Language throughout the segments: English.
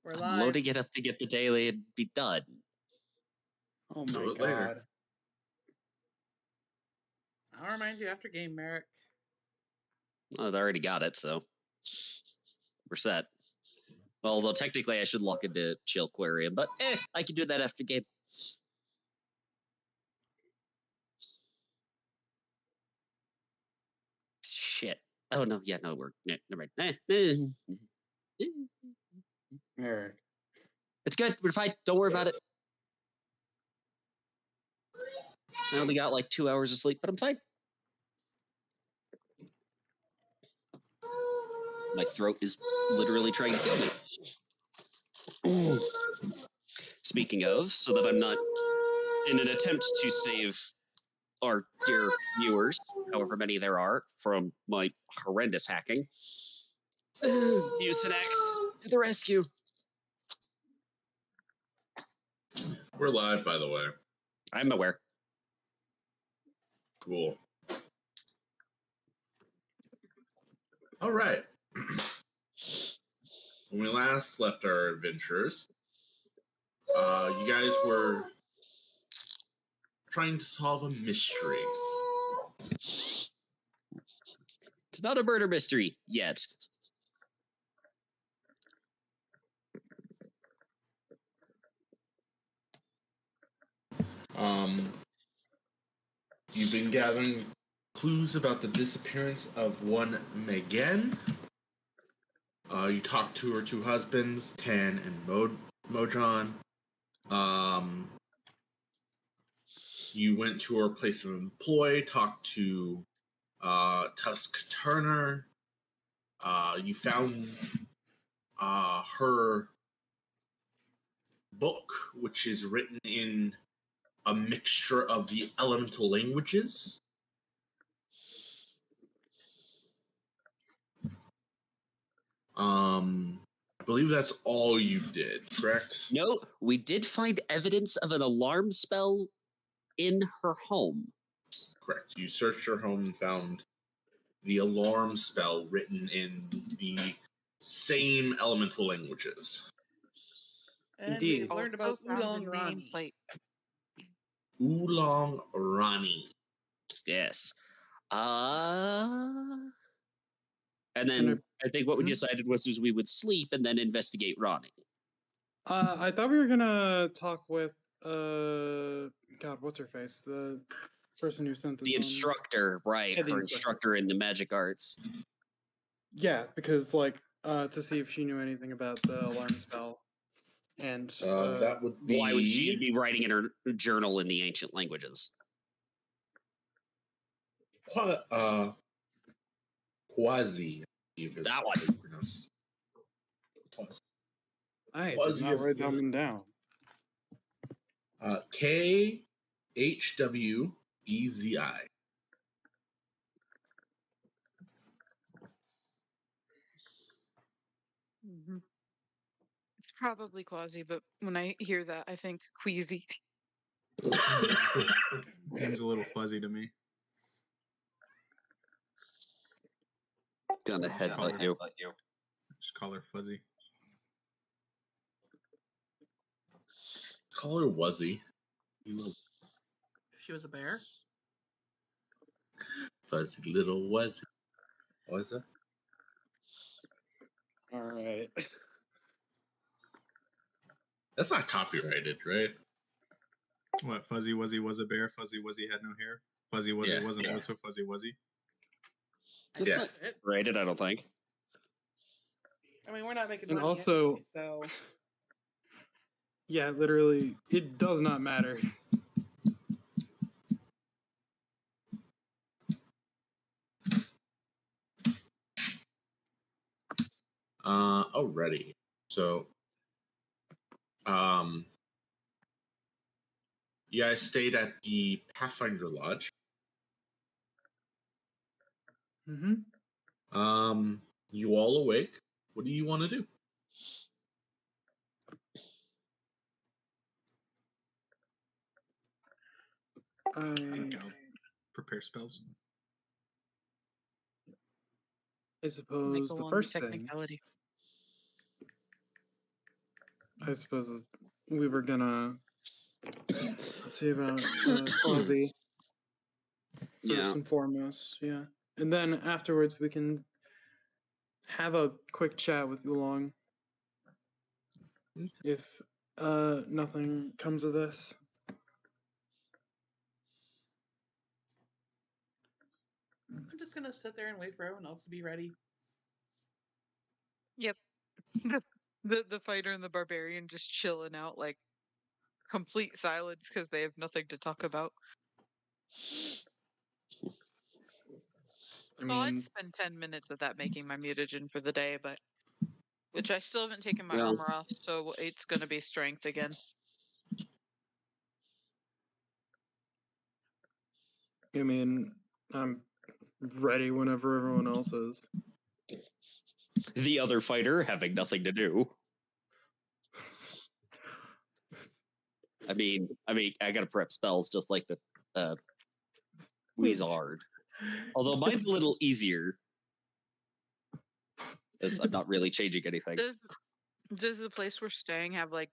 We're I'm live. loading it up to get the daily and be done. Oh Do my it later. god. I'll remind you after game, Merrick. Oh, I already got it, so we're set. Although technically I should lock into Chill Aquarium, but I can do that after game. Shit. Oh no, yeah, no, never mind. Eric. It's good. We're fine. Don't worry about it. I only got like 2 hours of sleep, but I'm fine. My throat is literally trying to kill me. Speaking of, so that I'm not in an attempt to save our dear viewers, however many there are, from my horrendous hacking, Mucinex to the rescue. We're live, by the way. I'm aware. Cool. All right. When we last left our adventurers, you guys were trying to solve a mystery. It's not a murder mystery yet. You've been gathering clues about the disappearance of one Megan. You talked to her two husbands, Tan and Mojon. You went to her place of employ, talked to Tusk Turner. You found her book, which is written in a mixture of the elemental languages. I believe that's all you did, correct? No, we did find evidence of an alarm spell in her home. Correct. You searched her home and found the alarm spell written in the same elemental languages. And Indeed. we've learned about Oolong Rani. Oolong Rani. Yes. And then I think what we decided was we would sleep and then investigate Ronnie. I thought we were gonna talk with God, what's her face? The person who sent this. The instructor, right? Yeah, the her instructor in the magic arts. Yeah, because like to see if she knew anything about the alarm spell. And that would be. Why would she be writing in her journal in the ancient languages? Quasi. That one. I did not write them down. KHWEZI. Mm-hmm. It's probably Quasi, but when I hear that, I think queasy. Name's a little fuzzy to me. Gonna headbutt you. Just call her fuzzy. Call her Wuzzy. If she was a bear? Fuzzy little Wuzzy. What's that? Alright. That's not copyrighted, right? What? Fuzzy Wuzzy was a bear. Fuzzy Wuzzy had no hair. Fuzzy Wuzzy wasn't also Fuzzy Wuzzy. That's not rated, I don't think. I mean, we're not making And money also, anyway, so... Yeah, literally, it does not matter. Alrighty. So, you guys stayed at the Pathfinder Lodge. Mm-hmm. You all awake. What do you want to do? I'll prepare spells. I suppose the first thing. I suppose we were gonna see about Quasi Yeah. first and foremost, yeah. And then afterwards we can have a quick chat with Oolong. If nothing comes of this. I'm just gonna sit there and wait for everyone else to be ready. Yep. The fighter and the barbarian just chilling out, like complete silence because they have nothing to talk about. I Well, I'd mean, spend 10 minutes of that making my mutagen for the day, but which I still haven't taken my Well- armor off, so it's gonna be strength again. I mean, I'm ready whenever everyone else is. The other fighter having nothing to do. I mean, I gotta prep spells just like the Wizard. Although mine's a little easier. Because I'm not really changing anything. Does the place we're staying have like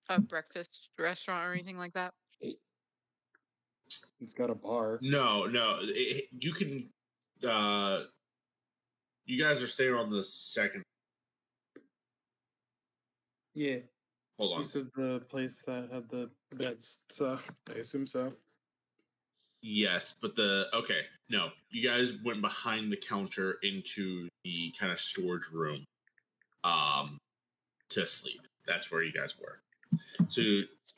a breakfast restaurant or anything like that? It's got a bar. No. You can. You guys are staying on the second. Yeah. Hold You on. said the place that had the beds, so I assume so. Yes, but okay. No, you guys went behind the counter into the kind of storage room, to sleep. That's where you guys were. So,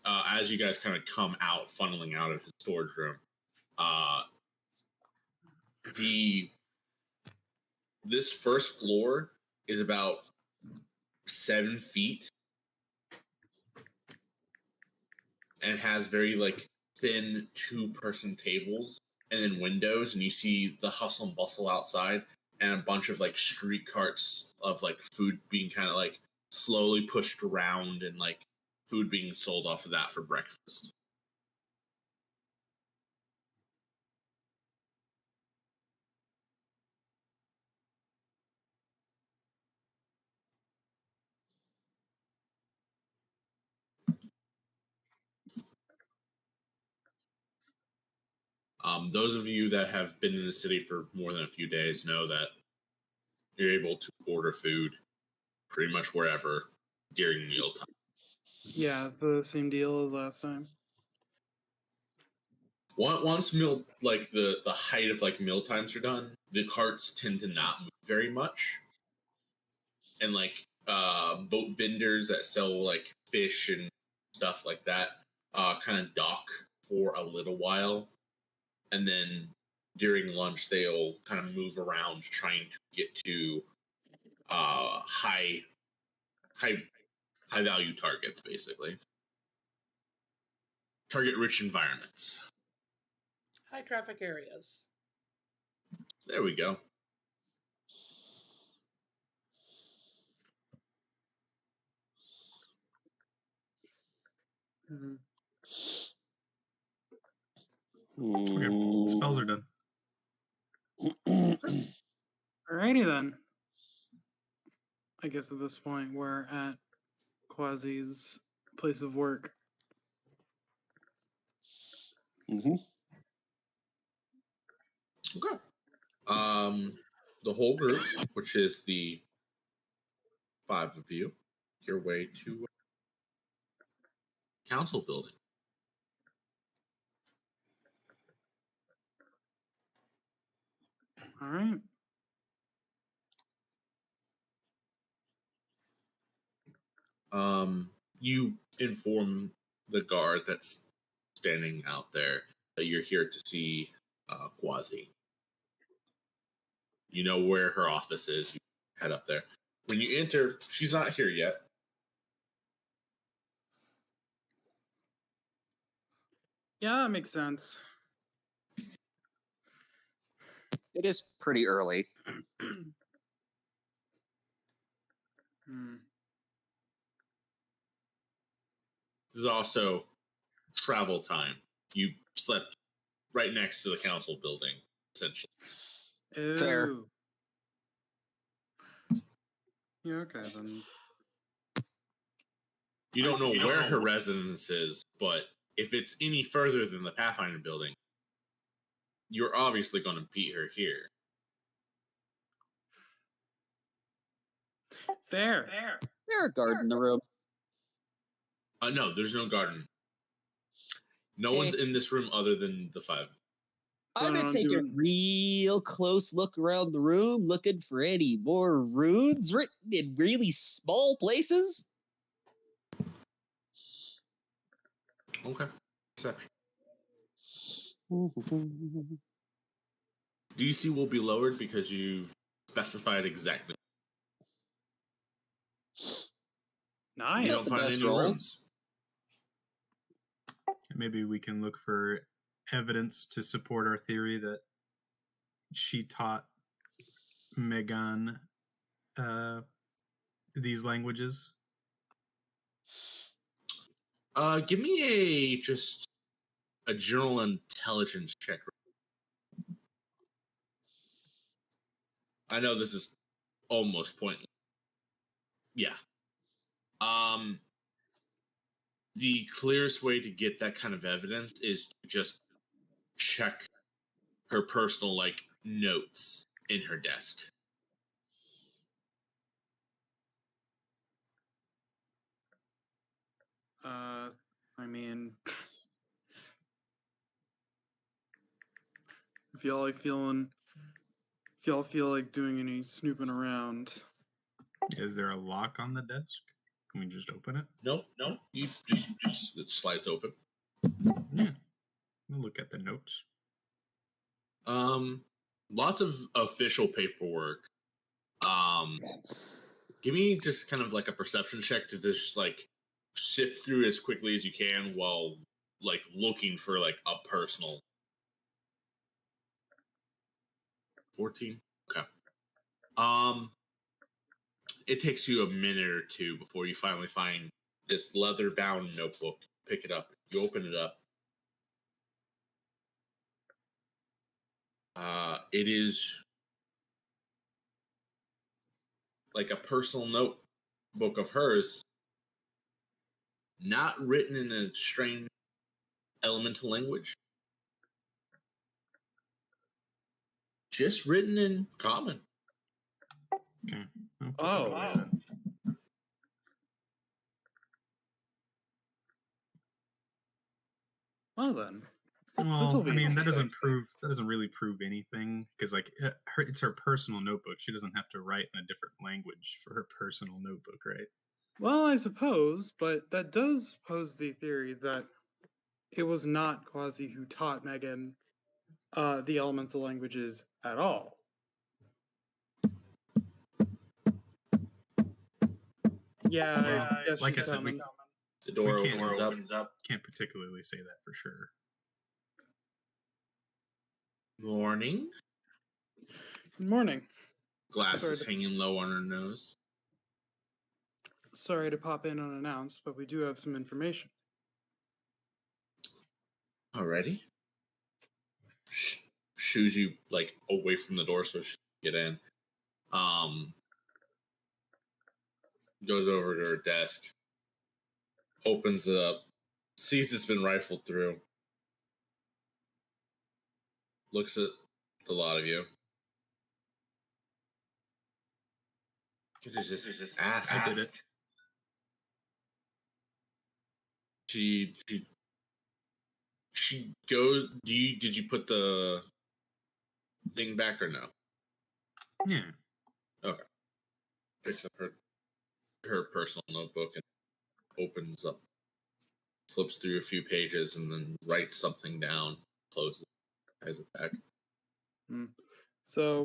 as you guys kind of come out, funneling out of the storage room, this first floor is about 7 feet and has very like thin 2-person tables and then windows, and you see the hustle and bustle outside and a bunch of like street carts of like food being kind of like slowly pushed around and like food being sold off of that for breakfast. Those of you that have been in the city for more than a few days know that you're able to order food pretty much wherever during mealtime. Yeah, the same deal as last time. Once meal like the height of like meal times are done, the carts tend to not move very much, and like boat vendors that sell like fish and stuff like that kind of dock for a little while, and then during lunch they'll kind of move around trying to get to high value targets, basically target rich environments. High traffic areas. There we go. Mm-hmm. Okay, spells are done. Alrighty then. I guess at this point we're at Quasi's place of work. Mm-hmm. Okay. The whole group, which is the 5 of you, your way to council building. All right. You inform the guard that's standing out there that you're here to see Quasi. You know where her office is. You head up there. When you enter, she's not here yet. Yeah, that makes sense. It is pretty early. There's also travel time. You slept right next to the council building, essentially. Ooh. Fair. Yeah, okay then. You don't know where her residence is, but if it's any further than the Pathfinder building, you're obviously going to beat her here. There. There a guard in the room? No, there's no garden. No Okay. one's in this room other than the 5. I'm Going gonna on take a doing- real close look around the room, looking for any more runes written in really small places. Okay. Perception. DC will be lowered because you've specified exactly. Nice. You Not don't the find best any roll. rooms. Maybe we can look for evidence to support our theory that she taught Megan these languages. Give me a general intelligence check. I know this is almost pointless. Yeah. The clearest way to get that kind of evidence is to just check her personal notes in her desk. I mean, if y'all feel like doing any snooping around, Is there a lock on the desk? Can we just open it? No, you just it slides open. Yeah. We'll look at the notes. Lots of official paperwork. Give me just kind of like a perception check to just sift through as quickly as you can while looking for a personal. 14. Okay. It takes you a minute or two before you finally find this leather-bound notebook. Pick it up. You open it up. It is like a personal notebook of hers, not written in a strange elemental language, just written in common. Okay. Oh, wow. Well then, Well, this'll be I mean, that interesting. doesn't really prove anything because it's her personal notebook. She doesn't have to write in a different language for her personal notebook, right? Well, I suppose, but that does pose the theory that it was not Quasi who taught Megan the elemental languages at all. Yeah, Well, I guess like she's I said, coming. The door We can't- opens up. Can't particularly say that for sure. Morning. Good morning. Glasses Sorry. hanging low on her nose. Sorry to pop in unannounced, but we do have some information. Already? Shoos you away from the door so she can get in. Goes over to her desk, opens it up, sees it's been rifled through, looks at the lot of you. Could you just ask? I did it. She goes. Did you put the thing back or no? Yeah. Okay. Picks up her personal notebook and opens up, flips through a few pages, and then writes something down. Closes, ties it back. So,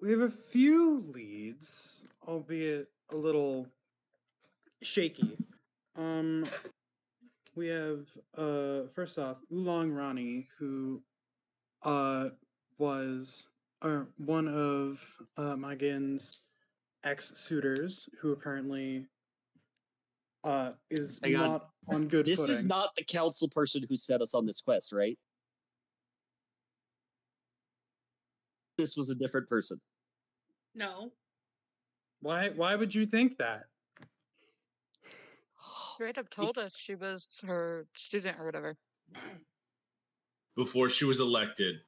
we have a few leads, albeit a little shaky. We have first off Oolong Rani, who was one of Megan's ex-suitors, who apparently is Hang on. not on good This footing. is not the council person who sent us on this quest, right? This was a different person. No. Why would you think that? Straight up told us she was her student or whatever. Before she was elected,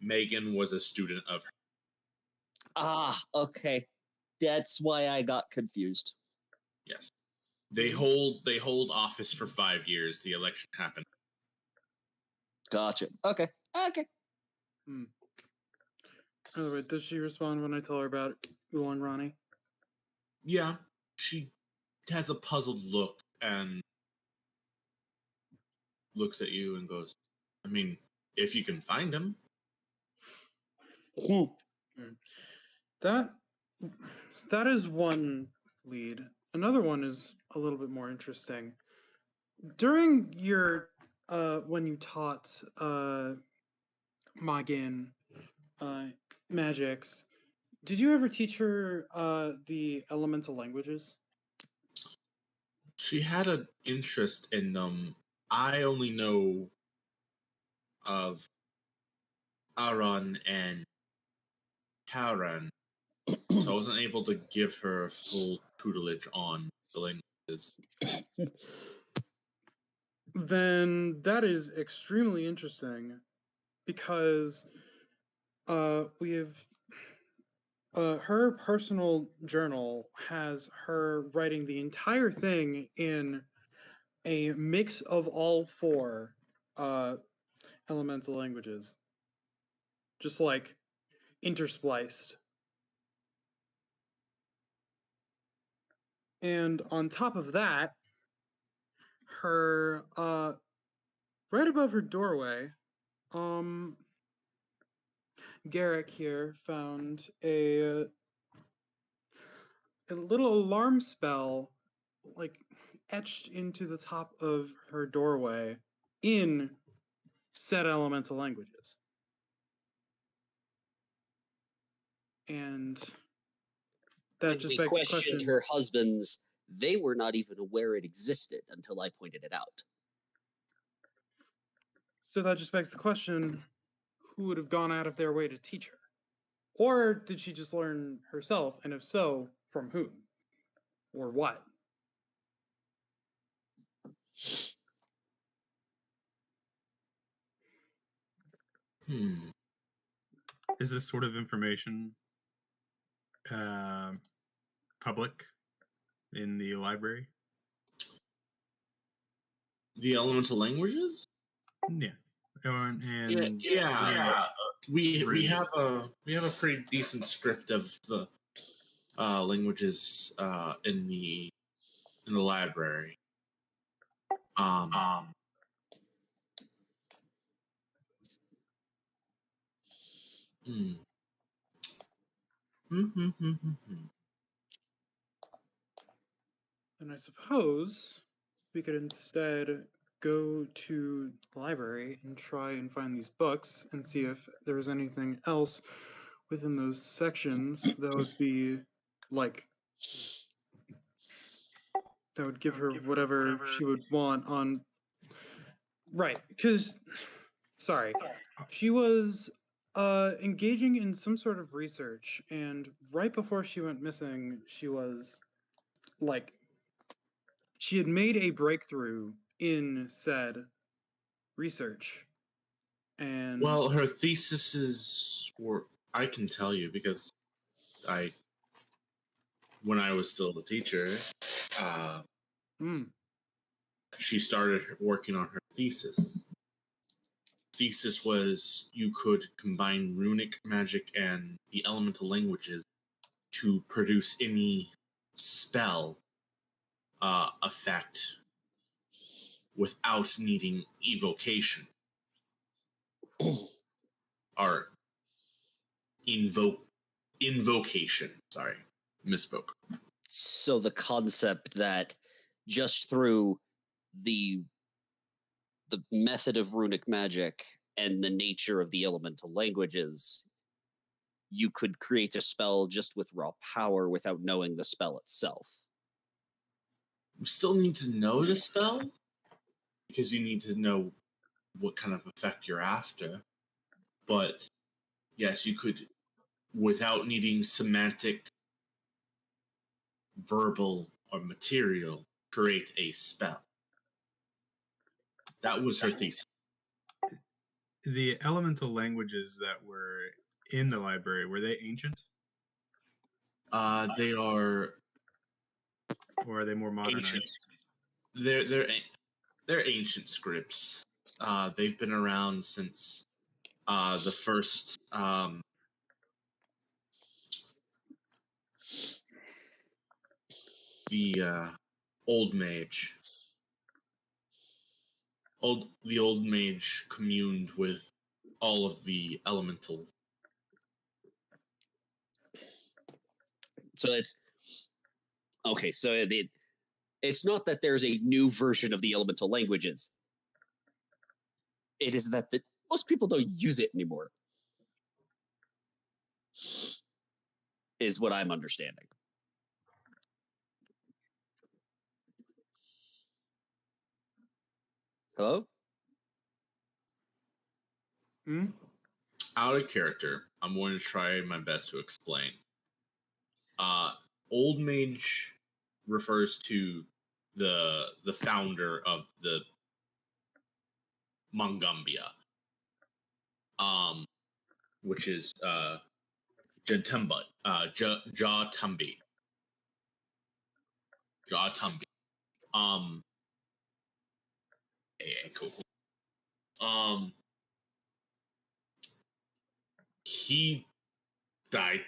Megan was a student of her. Ah, okay. That's why I got confused. Yes. They hold office for 5 years. The election happened. Gotcha. Okay. By the way, does she respond when I tell her about Oolong Ronnie? Yeah. She has a puzzled look and looks at you and goes, I mean, if you can find him. That is one lead. Another one is a little bit more interesting. During your when you taught Magin magics, did you ever teach her the elemental languages? She had an interest in them. I only know of Aran and Tauran, so I wasn't able to give her full tutelage on the languages. Then that is extremely interesting, because we have her personal journal has her writing the entire thing in a mix of all four elemental languages, just like interspliced. And on top of that, her right above her doorway, Garrick here found a little alarm spell, like, etched into the top of her doorway in said elemental languages. And that When just we begs the questioned question. her husbands, they were not even aware it existed until I pointed it out. So that just begs the question, who would have gone out of their way to teach her? Or did she just learn herself? And if so, from whom? Or what? Is this sort of information public in the library? The elemental languages? Yeah. We have a pretty decent script of the languages in the library. And I suppose we could instead go to the library and try and find these books and see if there was anything else within those sections that would be like, that would give her whatever she would want on. Right, because, sorry, she was engaging in some sort of research, and right before she went missing, she was like, she had made a breakthrough in said research. And well, her theses were, I can tell you because when I was still the teacher, she started working on her thesis. Thesis was you could combine runic magic and the elemental languages to produce any spell effect without needing evocation or invocation. Sorry, misspoke. So the concept that just through the method of runic magic and the nature of the elemental languages, you could create a spell just with raw power without knowing the spell itself. You still need to know the spell because you need to know what kind of effect you're after. But yes, you could without needing semantic, verbal, or material, create a spell. That was her thesis. The elemental languages that were in the library, were they ancient? They are Or are they more modernized? ancient. They're ancient scripts. They've been around since the first old mage. The old mage communed with all of the elemental. So it's okay. So it's not that there's a new version of the elemental languages. It is that most people don't use it anymore, is what I'm understanding. Hello? Hmm? Out of character, I'm going to try my best to explain. Old mage refers to the founder of the Mongumbia, which is Jatumbi, Jatumbi. Yeah, cool. He died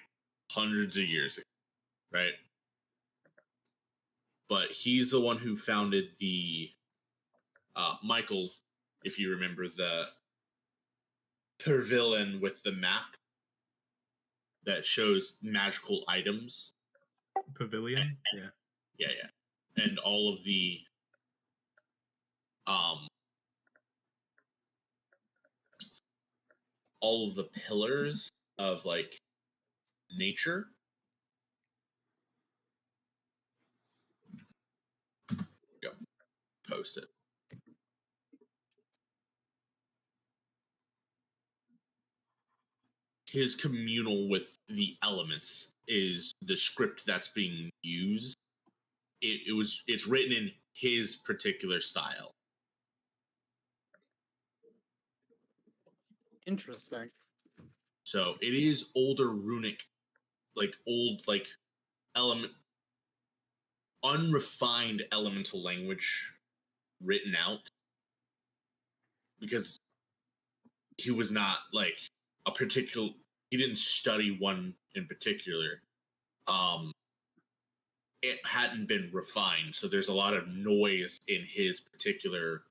hundreds of years ago, right? But he's the one who founded the Michael, if you remember the pavilion with the map that shows magical items. Pavilion? Yeah. Yeah. And all of the pillars of like nature. Go. Post it. His communal with the elements is the script that's being used. It's written in his particular style. Interesting. So it is older runic, like old, like unrefined elemental language written out, because he was not like he didn't study one in particular. It hadn't been refined, so there's a lot of noise in his particular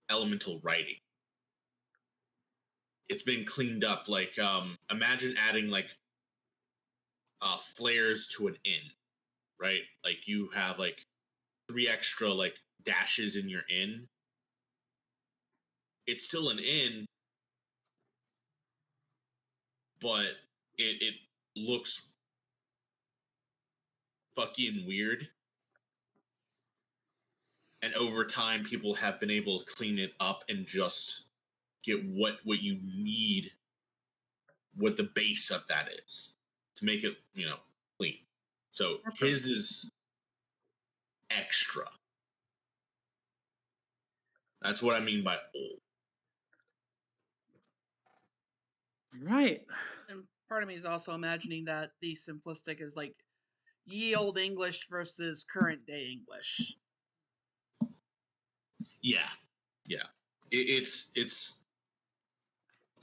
elemental writing. It's been cleaned up. Like imagine adding like flares to an inn, right? Like you have like 3 extra like dashes in your inn. It's still an inn, but it looks fucking weird. And over time, people have been able to clean it up and just get what you need, what the base of that is, to make it, clean. So his is extra. That's what I mean by old. Right. And part of me is also imagining that the simplistic is like ye old English versus current day English. Yeah. It's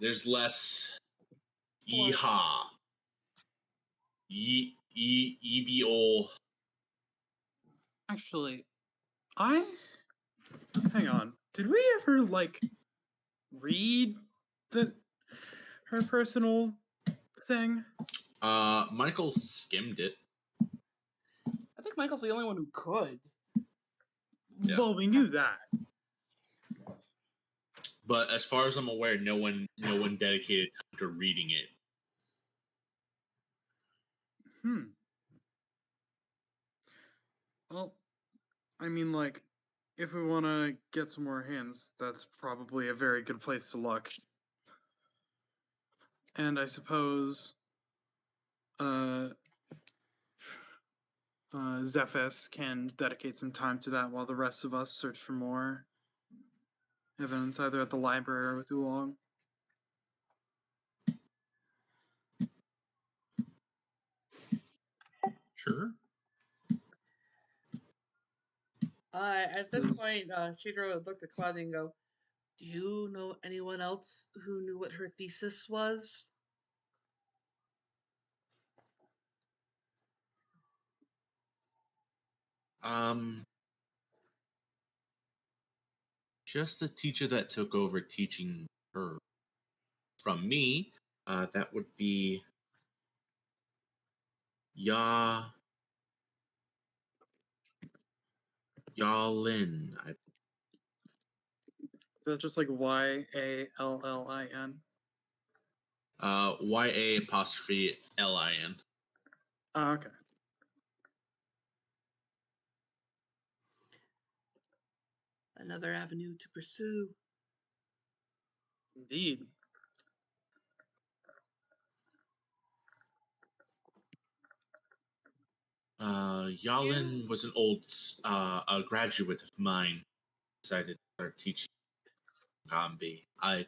there's less yeehaw, ye ol. Actually, hang on. Did we ever like read her personal thing? Michael skimmed it. I think Michael's the only one who could. Yeah. Well, we knew that. But as far as I'm aware, no one dedicated time to reading it. Well, I mean, like, if we want to get some more hints, that's probably a very good place to look. and I suppose Zephys can dedicate some time to that while the rest of us search for more evidence, either at the library or with Oolong. Sure. At this point, Shidro would look at Claudia and go, "Do you know anyone else who knew what her thesis was?" Just the teacher that took over teaching her from me. That would be Yalin. Is that just like Yallin? YA''LIN. Oh, okay. Another avenue to pursue. Indeed. Yalin was an old a graduate of mine. Decided to start teaching Gambi. I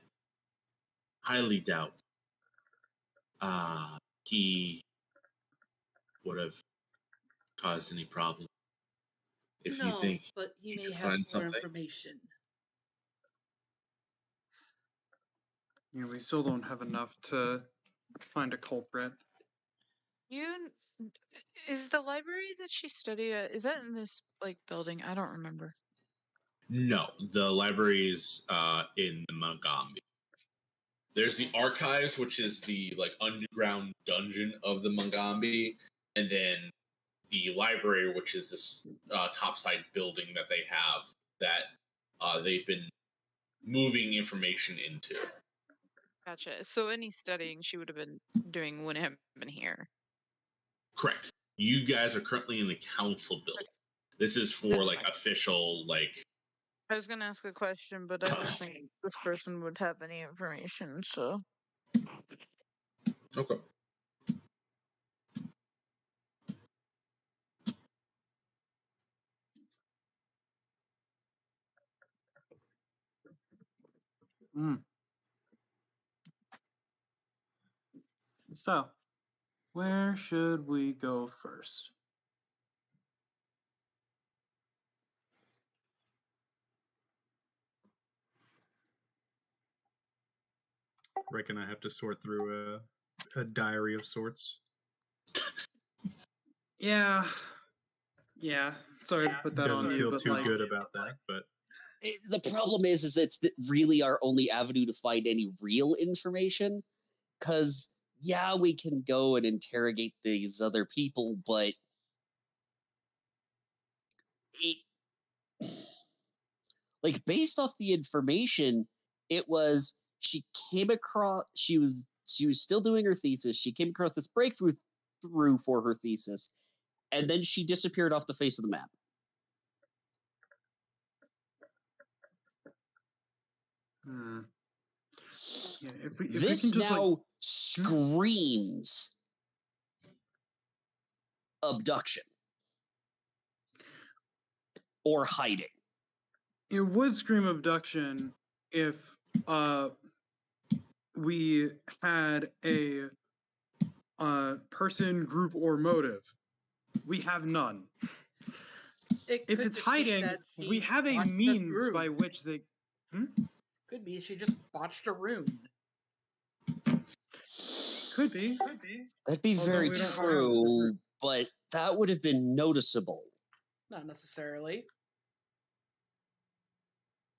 highly doubt he would have caused any problem. If No, you think but he you may could have find more something. information. Yeah, we still don't have enough to find a culprit. Is the library that she studied at, is that in this like building? I don't remember. No, the library is in the Mangambi. There's the archives, which is the like underground dungeon of the Mangambi, and then the library, which is this topside building that they have that they've been moving information into. Gotcha. So any studying she would have been doing wouldn't have been here. Correct. You guys are currently in the council building. This is for like official like. I was gonna ask a question, but I don't think this person would have any information. So. Okay. So, where should we go first? Reckon I have to sort through a diary of sorts. Yeah. Sorry to put that Doesn't on you, feel but too like, good about that, but The problem is it's really our only avenue to find any real information. Because, yeah, we can go and interrogate these other people, but like based off the information, it was she was still doing her thesis. She came across this breakthrough for her thesis, and then she disappeared off the face of the map. Yeah, if we This can just now screams abduction or hiding. It would scream abduction if we had a person, group, or motive. We have none. If it's hiding, we have a means by which they. Could be she just botched a rune. Could be. That'd be Although very we don't have true, but that would have been noticeable. Not necessarily.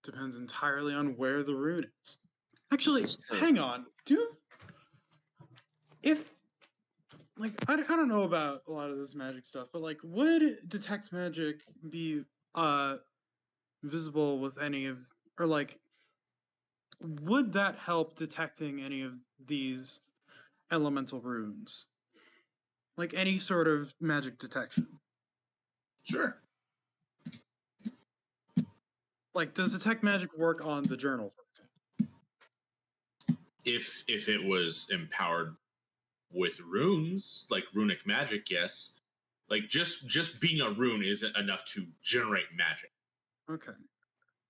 Depends entirely on where the rune is. Actually, hang on. I don't know about a lot of this magic stuff, but like, would detect magic be visible with any of, or like, would that help detecting any of these elemental runes? Like any sort of magic detection? Sure. Like, does detect magic work on the journal? if it was empowered with runes, like runic magic, yes. Like just being a rune isn't enough to generate magic. Okay.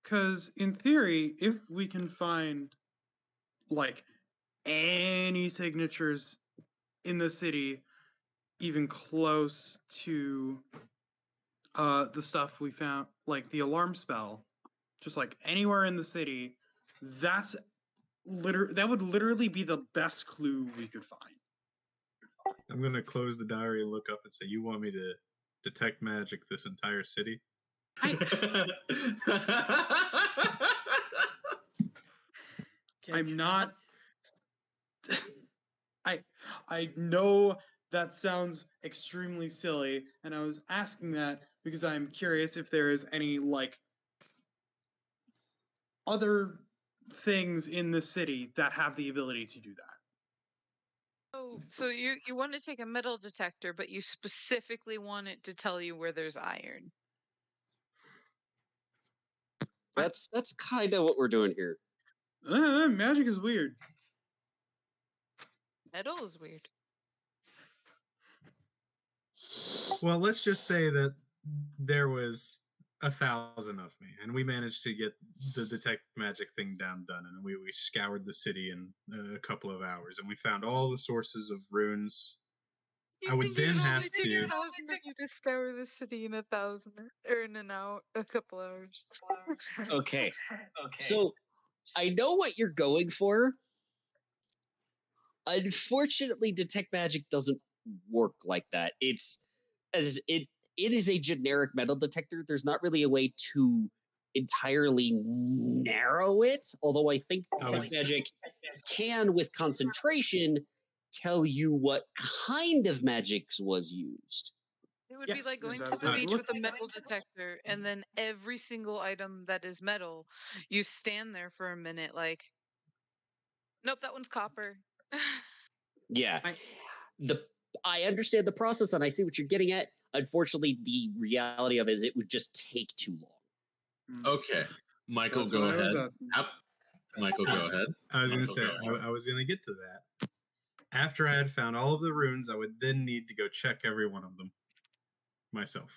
Because in theory, if we can find like any signatures in the city, even close to the stuff we found, like the alarm spell, just like anywhere in the city, that would literally be the best clue we could find. I'm gonna close the diary and look up and say, "You want me to detect magic this entire city?" I'm not. I know that sounds extremely silly, and I was asking that because I'm curious if there is any like other things in the city that have the ability to do that. Oh, so you want to take a metal detector, but you specifically want it to tell you where there's iron. That's kind of what we're doing here. Magic is weird. Metal is weird. Well, let's just say that there was 1,000 of me, and we managed to get the detect magic thing done, and we scoured the city in a couple of hours, and we found all the sources of runes. I would then have to. You discover the city in 1,000 or in a couple hours. Okay. So I know what you're going for. Unfortunately, detect magic doesn't work like that. It is a generic metal detector. There's not really a way to entirely narrow it, although I think detect magic can, with concentration, tell you what kind of magic was used. It would be like going to the beach with a metal detector, and then every single item that is metal, you stand there for a minute like, nope, that one's copper. Yeah. I understand the process, and I see what you're getting at. Unfortunately, the reality of it is it would just take too long. Okay. Michael, go ahead. Michael, go ahead. I was going to say, I was going to get to that. After I had found all of the runes, I would then need to go check every one of them myself.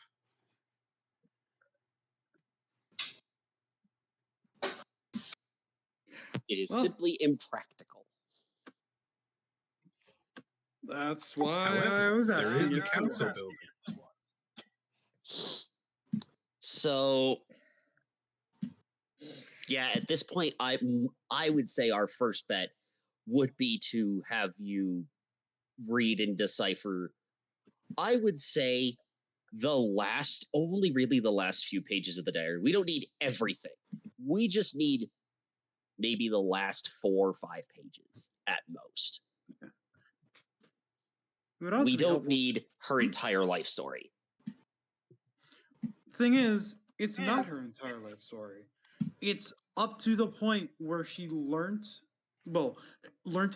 It is simply impractical. That's why I was asking. There is a council building. So, yeah, at this point, I would say our first bet would be to have you read and decipher. I would say only really the last few pages of the diary. We don't need everything. We just need maybe the last 4 or 5 pages at most. We don't need her entire life story. Thing is, it's not her entire life story. It's up to the point where she learned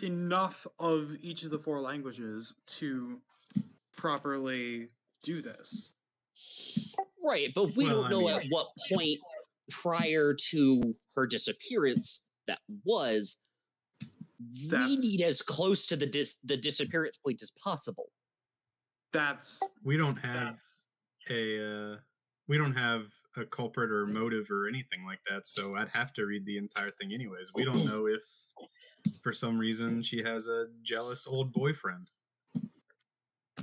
enough of each of the 4 languages to properly do this. Right, but we don't know at what point prior to her disappearance that was. We need as close to the disappearance point as possible. We don't have a culprit or motive or anything like that, so I'd have to read the entire thing anyways. We don't know if for some reason she has a jealous old boyfriend.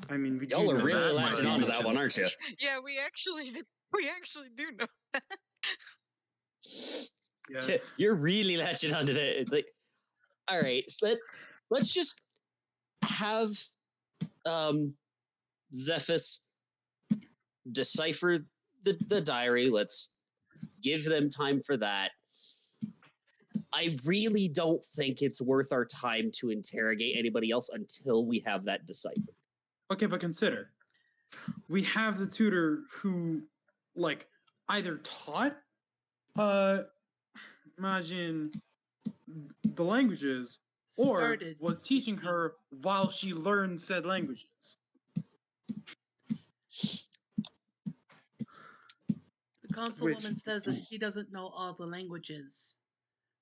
I mean, y'all are really latching onto that one, aren't you? Yeah, we actually do know that. Yeah. You're really latching onto that. It's like, all right, so let's just have Zephys decipher the diary. Let's give them time for that. I really don't think it's worth our time to interrogate anybody else until we have that deciphered. Okay, but consider, we have the tutor who, like, either taught Majin the languages or was teaching her while she learned said languages. The consulwoman says that he doesn't know all the languages.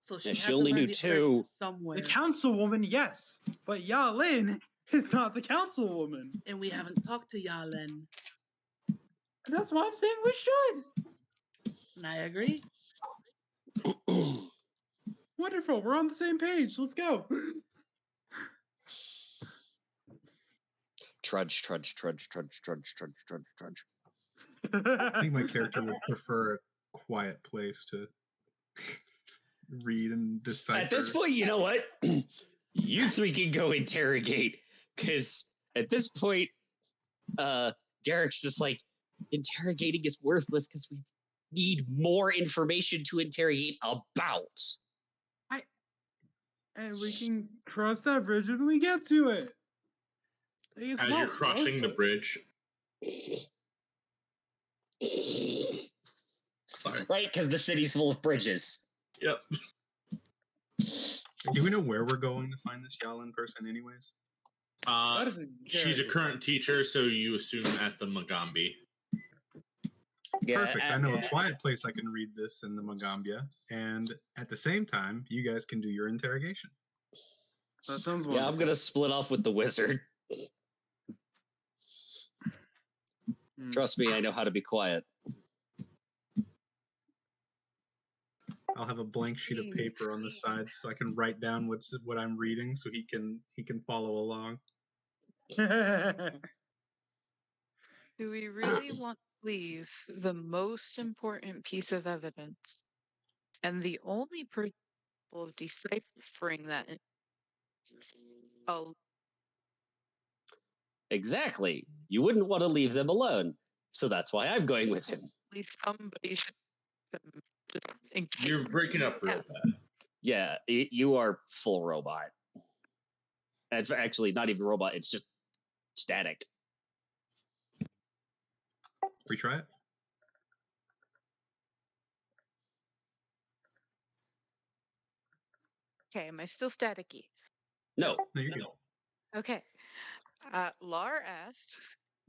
So she Yeah, she had to only learn knew the two. others somewhere. The councilwoman, yes, but Yalin is not the councilwoman. And we haven't talked to Yalen. That's why I'm saying we should. And I agree. Wonderful, we're on the same page. Let's go. Trudge. I think my character would prefer a quiet place to read and decipher. At this point, you know what? You three can go interrogate, because at this point, Derek's just like, interrogating is worthless because we need more information to interrogate about. And we can cross that bridge when we get to it. As you're crossing the bridge. Sorry. Right, because the city's full of bridges. Yep. Do we know where we're going to find this Yalin person, anyways? She's a current teacher, so you assume at the Magambi. Yeah, perfect. I know a quiet place I can read this in the Magambia, and at the same time, you guys can do your interrogation. That sounds wonderful. Yeah, I'm gonna split off with the wizard. Trust me, I know how to be quiet. I'll have a blank sheet of paper on the side so I can write down what I'm reading, so he can follow along. Do we really want to leave the most important piece of evidence and the only person capable of deciphering that? Oh, exactly. You wouldn't want to leave them alone, so that's why I'm going with him. At least somebody should. You're breaking up real bad. Yeah, you are full robot. Actually, not even robot. It's just static. Retry it. Okay, am I still staticky? No. No, you're good. Okay. Lar asked,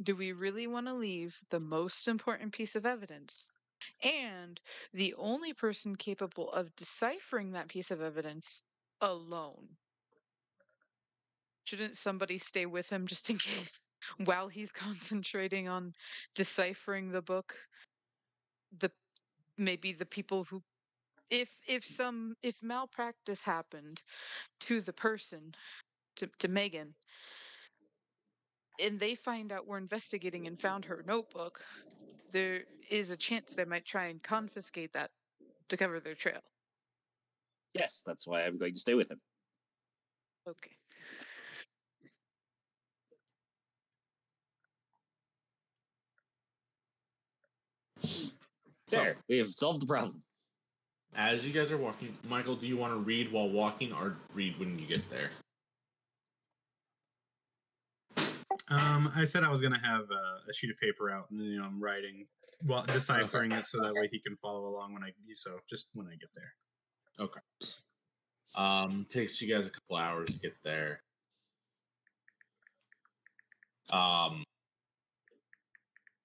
do we really want to leave the most important piece of evidence and the only person capable of deciphering that piece of evidence alone? Shouldn't somebody stay with him just in case while he's concentrating on deciphering the book? Maybe the people who, if malpractice happened to the person, to Megan, and they find out we're investigating and found her notebook, there is a chance they might try and confiscate that to cover their trail. Yes, that's why I'm going to stay with him. Okay. There, we have solved the problem. As you guys are walking, Michael, do you want to read while walking or read when you get there? I said I was gonna have a sheet of paper out, and I'm writing while deciphering it, so that way he can follow along just when I get there. Okay. Takes you guys a couple hours to get there.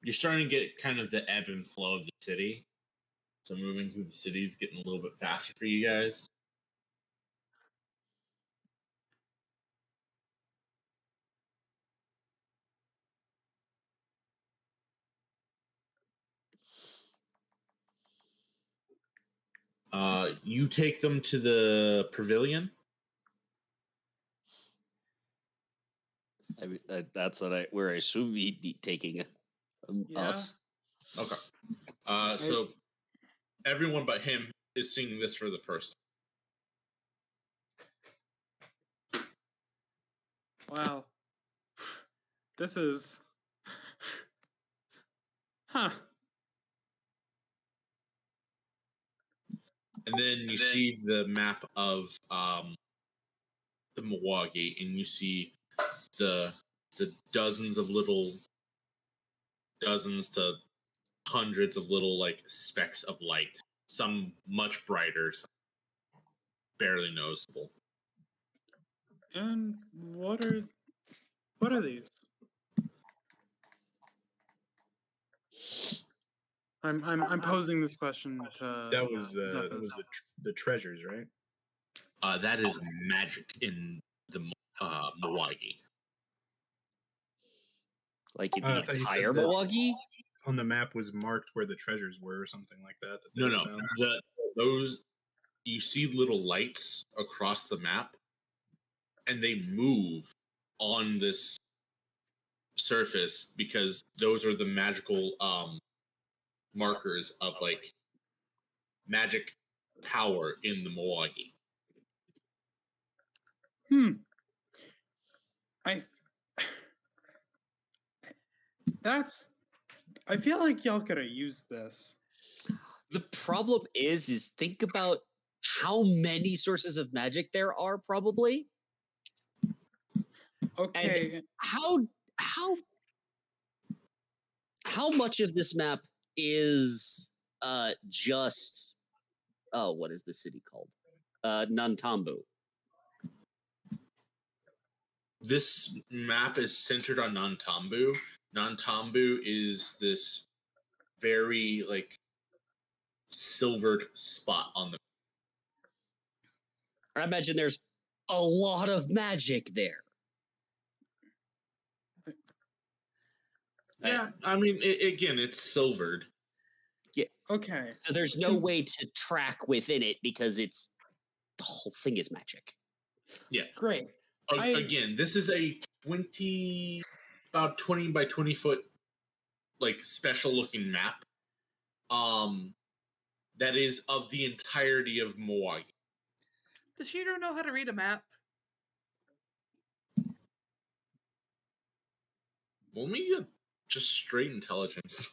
You're starting to get kind of the ebb and flow of the city. So moving through the city is getting a little bit faster for you guys. You take them to the pavilion. I mean, that's where I assume he'd be taking us. Okay. So everyone but him is seeing this for the first time. Wow. This is... Huh. And then you see the map of the Milwaukee, and you see the dozens to hundreds of little like specks of light. Some much brighter, some barely noticeable. And what are these? I'm posing this question to. That was the treasures, right? That is magic in the Milwaukee. Like in I the thought you entire said that Milwaukee? on the map was marked where the treasures were or something like that. No. Those you see little lights across the map, and they move on this surface because those are the magical markers of like magic power in the Milwaukee. I feel like y'all could have used this. The problem is think about how many sources of magic there are, probably. Okay. And how much of this map is just what is the city called? Nantambu. This map is centered on Nantambu. Nantambu is this very like silvered spot on the. I imagine there's a lot of magic there. Yeah, I mean, again, it's silvered. Yeah. Okay. So there's no way to track within it because the whole thing is magic. Yeah. Great. Again, this is a about 20 by 20 foot, like special looking map. That is of the entirety of Milwaukee. Does Shiro know how to read a map? Well, maybe just straight intelligence.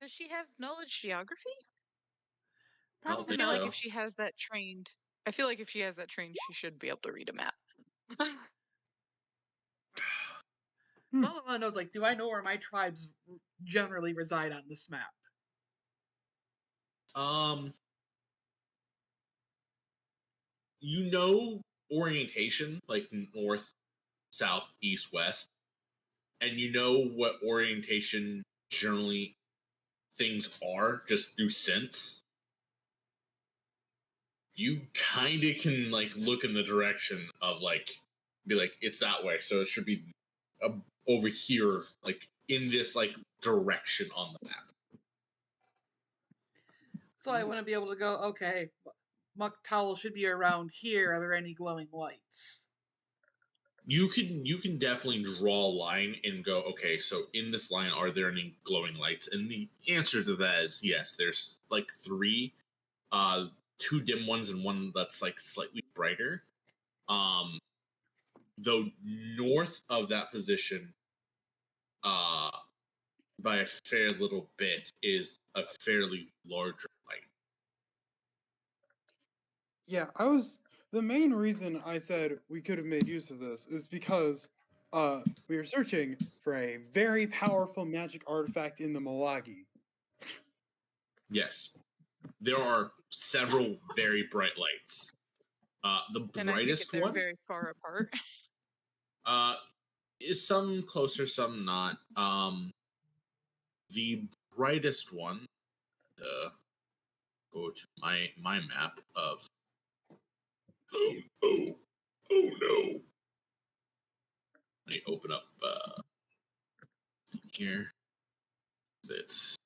Does she have knowledge geography? I don't I think feel like so. if she has that trained, she should be able to read a map. All I want to know is, like, do I know where my tribes generally reside on this map? You know orientation, like north, south, east, west, and you know what orientation generally things are just through sense. You kind of can like look in the direction of like be like it's that way, so it should be over here, like in this like direction on the map. So I want to be able to go, okay, Muck Towel should be around here. Are there any glowing lights? You can definitely draw a line and go, okay, so in this line, are there any glowing lights? And the answer to that is yes. There's like 3, 2 dim ones and one that's like slightly brighter. Though north of that position, by a fair little bit, is a fairly larger light. Yeah, the main reason I said we could have made use of this is because we were searching for a very powerful magic artifact in the Milwaukee. Yes, there are several very bright lights. The And brightest they're one, very far apart. is some closer, some not. The brightest one. Go to my map of. Oh no! Let me open up here. It's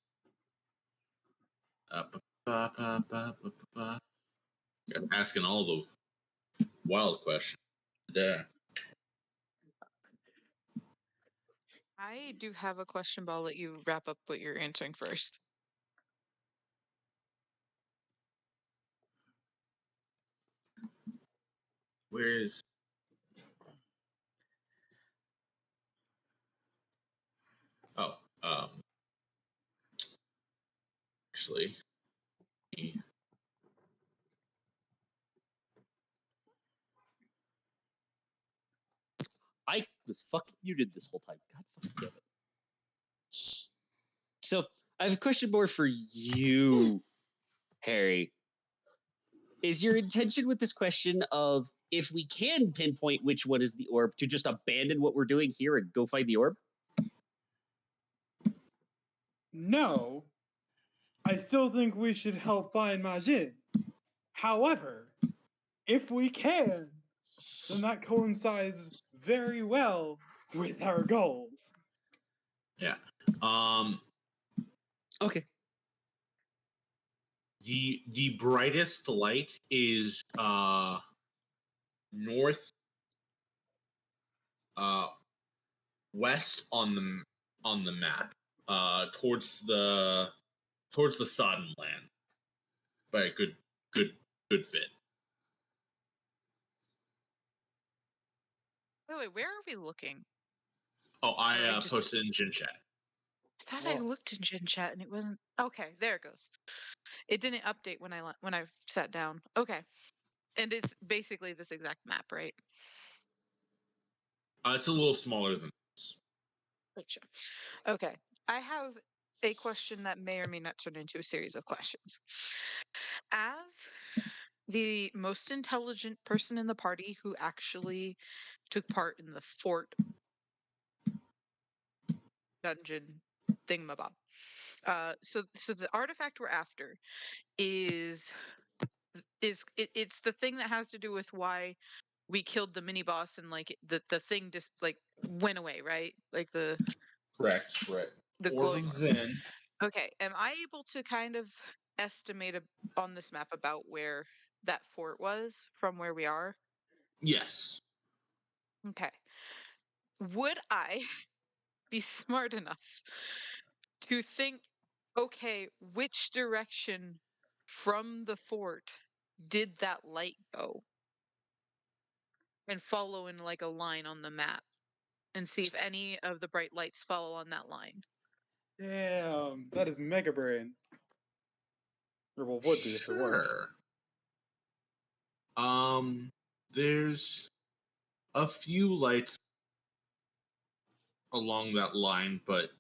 asking all the wild questions. Yeah. I do have a question, but I'll let you wrap up what you're answering first. Where is? Oh, actually, I was fucking muted this whole time. God fucking damn it. So I have a question more for you, Harry. Is your intention with this question of if we can pinpoint which one is the orb to just abandon what we're doing here and go find the orb? No. I still think we should help find Majin. However, if we can, then that coincides very well with our goals. Yeah. Okay. The brightest light is north west on the map, towards the Sodden land by a good bit. By the way, where are we looking? Oh, I Or I just- posted in Gen Chat. I thought I looked in Gen Chat and it wasn't. Okay, there it goes. It didn't update when I sat down. Okay, and it's basically this exact map, right? It's a little smaller than this. Gotcha. Okay, I have a question that may or may not turn into a series of questions. As the most intelligent person in the party who actually took part in the fort dungeon thingamabob. So the artifact we're after is it's the thing that has to do with why we killed the mini boss and like the thing just like went away, right? Like the Correct. glowing. Zen. Okay, am I able to kind of estimate on this map about where that fort was from where we are? Yes. Okay. Would I be smart enough to think, okay, which direction from the fort did that light go? And follow in like a line on the map and see if any of the bright lights follow on that line. Damn, that is mega brain. Or well, would be if it works. There's a few lights along that line, but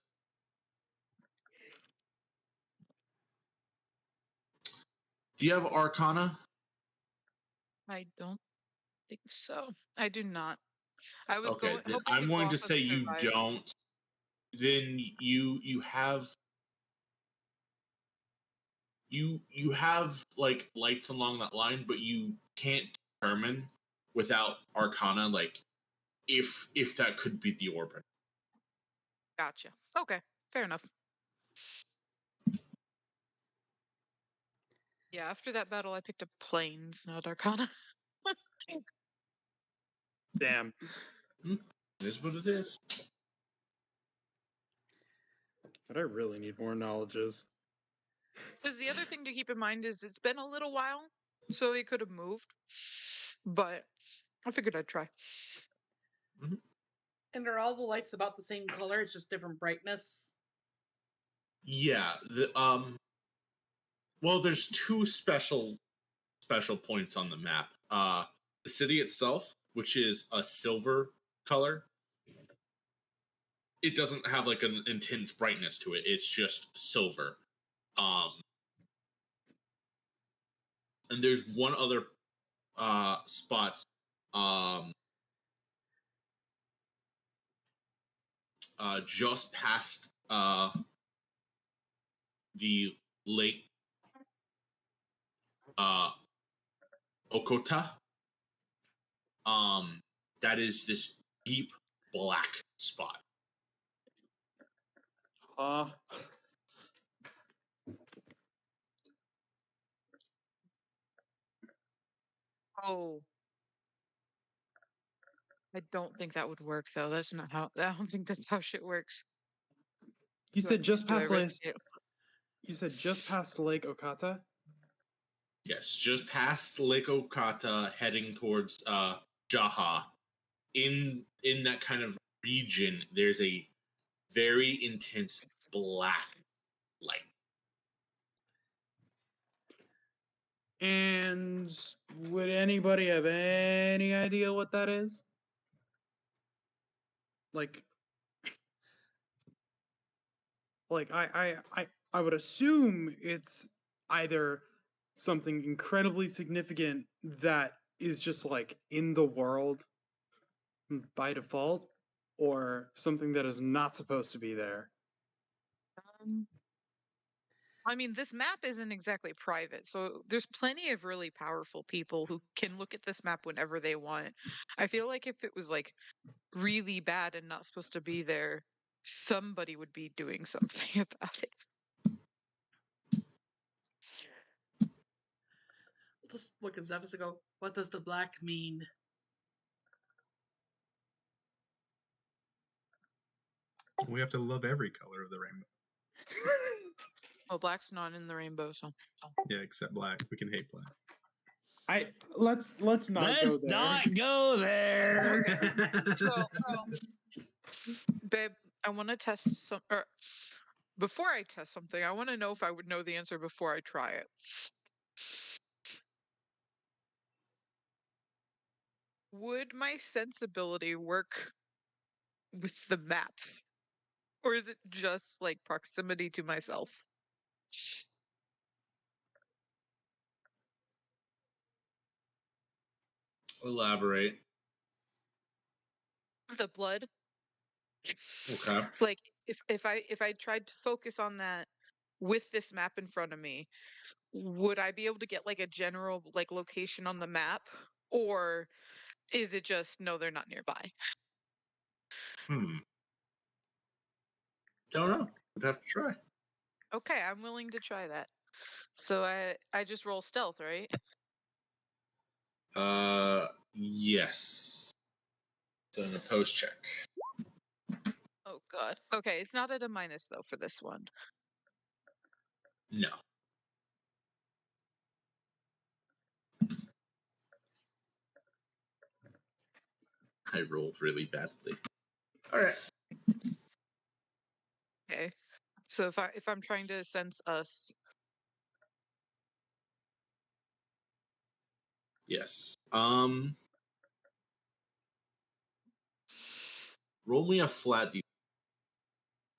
do you have Arcana? I don't think so. I do not. I was Okay, then hoping I'm to go going to off of say you survival. don't. Then you have like lights along that line, but you can't determine without Arcana like if that could be the orbit. Gotcha. Okay, fair enough. Yeah, after that battle, I picked up planes, not Arcana. Damn. It is what it is. But I really need more knowledges. Because the other thing to keep in mind is it's been a little while, so he could have moved. But I figured I'd try. And are all the lights about the same color? It's just different brightness. Yeah. Well, there's two special points on the map. The city itself, which is a silver color, it doesn't have like an intense brightness to it. It's just silver. And there's one other spot just past the lake Okota. That is this deep black spot. Oh. I don't think that would work though. That's not how. I don't think that's how shit works. You said just Do I past risk it? You said just past Lake Okata? Yes, just past Lake Okata, heading towards Jaha. In that kind of region, there's a very intense black light. And would anybody have any idea what that is? Like I would assume it's either something incredibly significant that is just like in the world by default, or something that is not supposed to be there. I mean, this map isn't exactly private, so there's plenty of really powerful people who can look at this map whenever they want. I feel like if it was like really bad and not supposed to be there, somebody would be doing something about it. We'll just look at Zephyrus and go, what does the black mean? We have to love every color of the rainbow. Well, black's not in the rainbow, so. Yeah, except black. We can hate black. Let's not Let's go there. not go there. So, babe, I want to test some. Or before I test something, I want to know if I would know the answer before I try it. Would my sensibility work with the map? Or is it just like proximity to myself? Elaborate. The blood? Okay. Like if I tried to focus on that with this map in front of me, would I be able to get like a general like location on the map? Or is it just no, they're not nearby? Don't know. Would have to try. Okay, I'm willing to try that. So I just roll stealth, right? Yes. So in a post check. Oh god. Okay, it's not at a minus though for this one. No. I rolled really badly. All right. Okay. So if I'm trying to sense us, Yes. Roll me a flat D.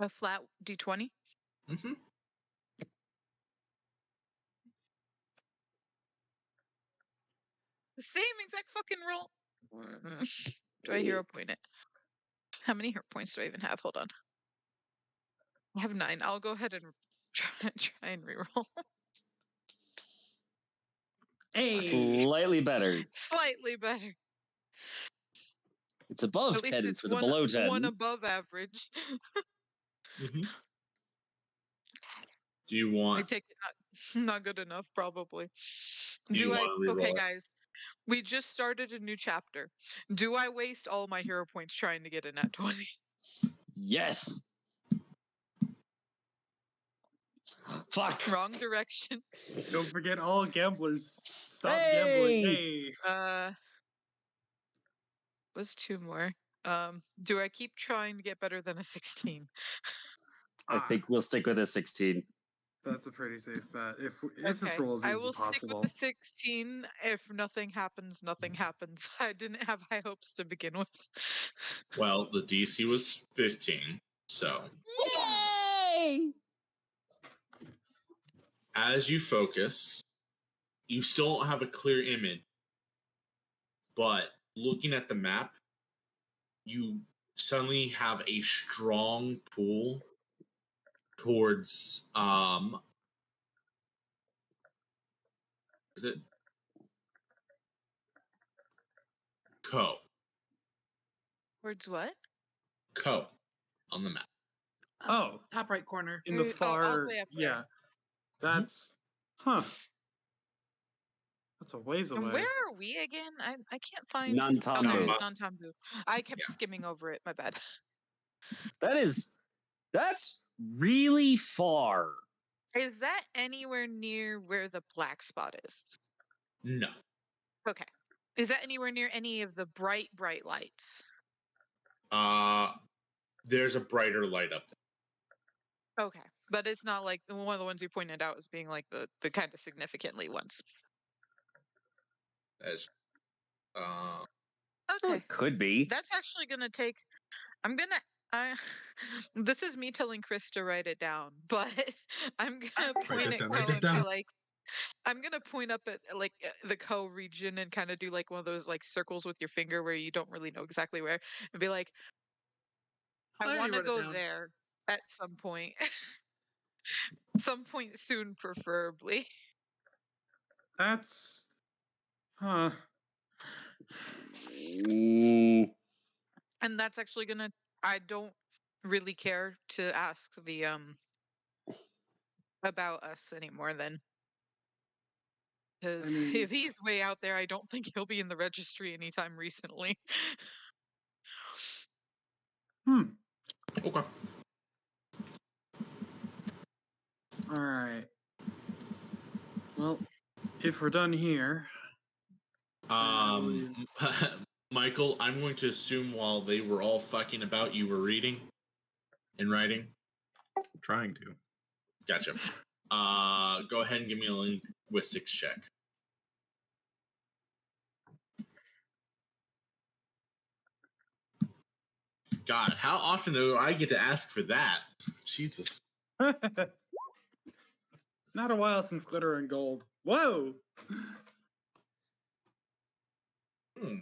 a flat d20. Mm-hmm. The same exact fucking roll. Do I hero point it? How many hero points do I even have? Hold on. I have 9. I'll go ahead and try and reroll. Slightly better. Slightly better. It's above At least 10 it's for the below 10. one above average. Mm-hmm. Do you I want? take it not good enough, probably. Do you want to reroll Okay, it? guys. We just started a new chapter. Do I waste all my hero points trying to get a nat 20? Yes. Fuck. Wrong direction. Don't forget, all gamblers stop gambling. Hey. Was 2 more. Do I keep trying to get better than a 16? I think we'll stick with a 16. That's a pretty safe bet. If this Okay, roll is I even will stick possible. with the 16. If nothing happens, nothing happens. I didn't have high hopes to begin with. Well, the DC was 15, so Yay! as you focus, you still don't have a clear image, but looking at the map, you suddenly have a strong pull towards is it Co Towards what? Co on the map. Oh. Top right corner. In the All far, the way up there. yeah. That's, huh. That's a ways away. And where are we again? I can't find. Non-Tambu. Oh, there it is, non-Tambu. I kept skimming over it. My bad. That's really far. Is that anywhere near where the black spot is? No. Okay. Is that anywhere near any of the bright lights? There's a brighter light up there. Okay. But it's not like one of the ones you pointed out as being like the kind of significantly ones. As Okay. It could be. That's actually going to take. This is me telling Chris to write it down, but I'm going to point at Co and be like, I'm going to point up at like the Co region and kind of do like one of those like circles with your finger where you don't really know exactly where, and be like, I want to go there at some point. Some point soon, preferably. That's. Huh. And that's actually gonna. I don't really care to ask the about us anymore then. Because I mean, if he's way out there, I don't think he'll be in the registry anytime recently. Okay. Alright. Well, if we're done here. Michael, I'm going to assume while they were all fucking about, you were reading and writing. Trying to. Gotcha. Go ahead and give me a linguistics check. God, how often do I get to ask for that? Jesus. Not a while since Glitter and Gold. Whoa!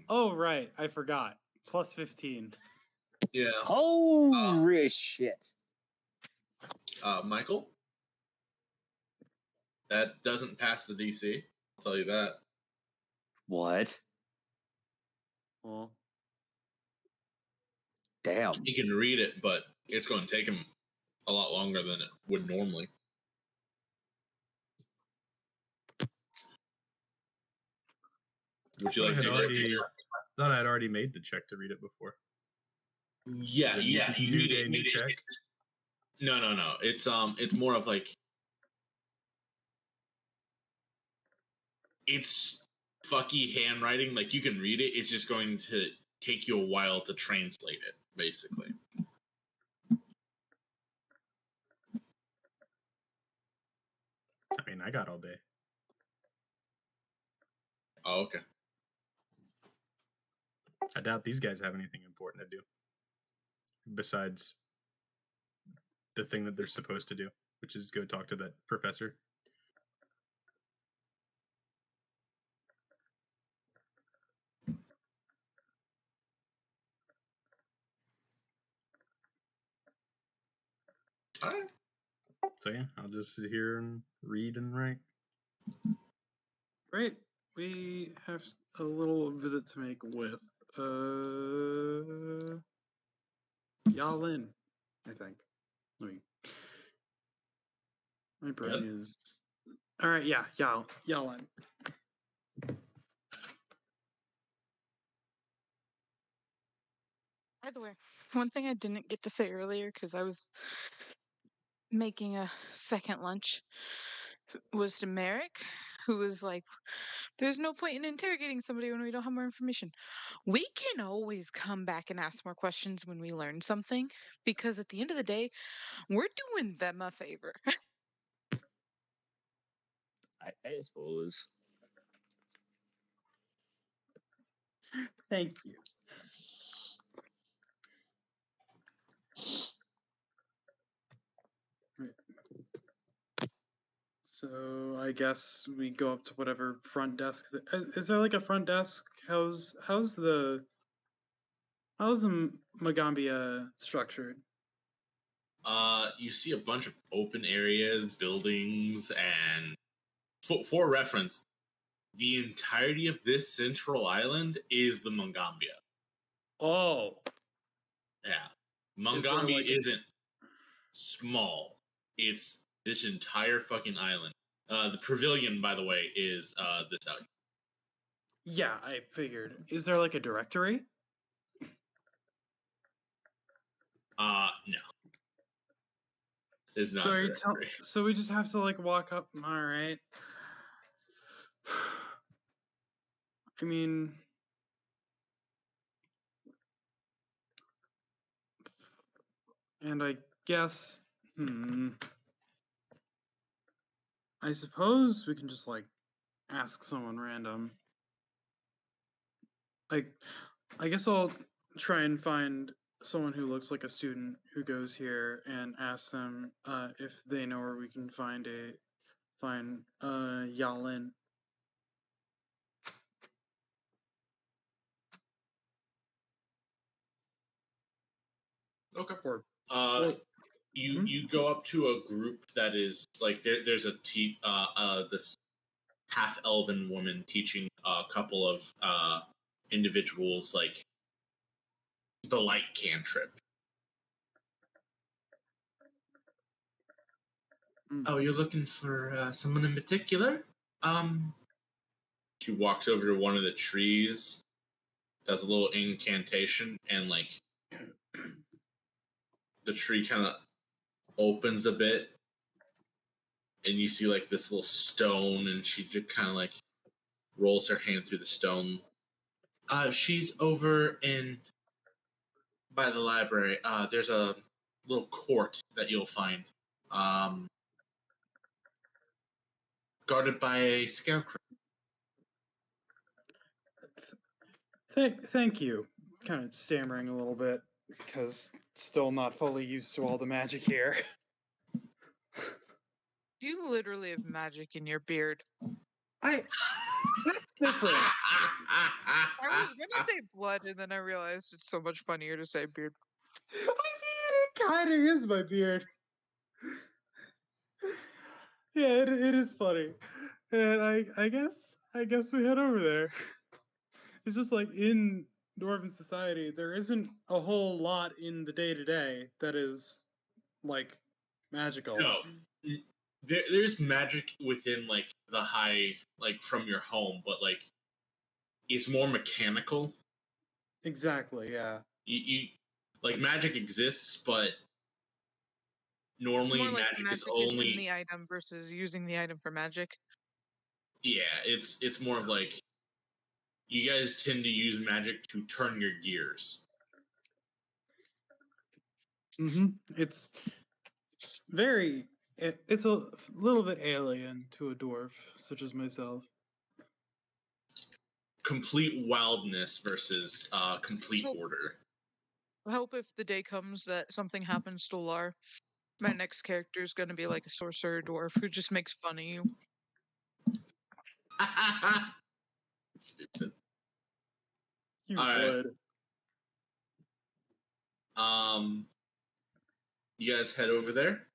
Oh, right. I forgot. Plus 15. Yeah. Holy shit. Michael? That doesn't pass the DC. I'll tell you that. What? Well, Damn. He can read it, but it's going to take him a lot longer than it would normally. Would you like to thought I had already made the check to read it before. Yeah, you need it. New check? No. It's more of like it's fucky handwriting. Like you can read it. It's just going to take you a while to translate it, basically. I mean, I got all day. Oh, okay. I doubt these guys have anything important to do besides the thing that they're supposed to do, which is go talk to that professor. All right. So yeah, I'll just sit here and read and write. Great. We have a little visit to make with Yalin, I think. My brain is. Alright, yeah, Yalin. By the way, one thing I didn't get to say earlier because I was making a second lunch was to Merrick, who was like, there's no point in interrogating somebody when we don't have more information. We can always come back and ask more questions when we learn something, because at the end of the day, we're doing them a favor. I suppose. Thank you. So I guess we go up to whatever front desk. Is there like a front desk? How's the Magambia structured? You see a bunch of open areas, buildings, and for reference, the entirety of this central island is the Mongambia. Oh. Yeah. Mongambia isn't small. It's this entire fucking island. The pavilion, by the way, is this out. Yeah, I figured. Is there like a directory? No. There's not. So we just have to like walk up. All right. I mean, and I guess, I suppose we can just like ask someone random. Like, I guess I'll try and find someone who looks like a student who goes here and ask them if they know where we can find Yalin. Okay. Or You go up to a group that is like there's this half elven woman teaching a couple of individuals like the light cantrip. Oh, you're looking for someone in particular? She walks over to one of the trees, does a little incantation, and like the tree kind of opens a bit, and you see like this little stone, and she just kind of like rolls her hand through the stone. She's over in by the library. There's a little court that you'll find, guarded by a scarecrow. Thank you. Kind of stammering a little bit because still not fully used to all the magic here. You literally have magic in your beard. That's different. I was gonna say blood, and then I realized it's so much funnier to say beard. I mean, it kind of is my beard. Yeah, it is funny, and I guess we head over there. It's just like in Dwarven society, there isn't a whole lot in the day to day that is like magical. No, there's magic within like the high, like from your home, but like it's more mechanical. Exactly. Yeah. You like magic exists, but normally More like magic is in only the item versus using the item for magic. yeah. It's more of like you guys tend to use magic to turn your gears. It's very. It's a little bit alien to a dwarf such as myself. Complete wildness versus complete order. I hope if the day comes that something happens to Lar, my next character is going to be like a sorcerer dwarf who just makes fun of you. Stupid. You All would. right. You guys head over there.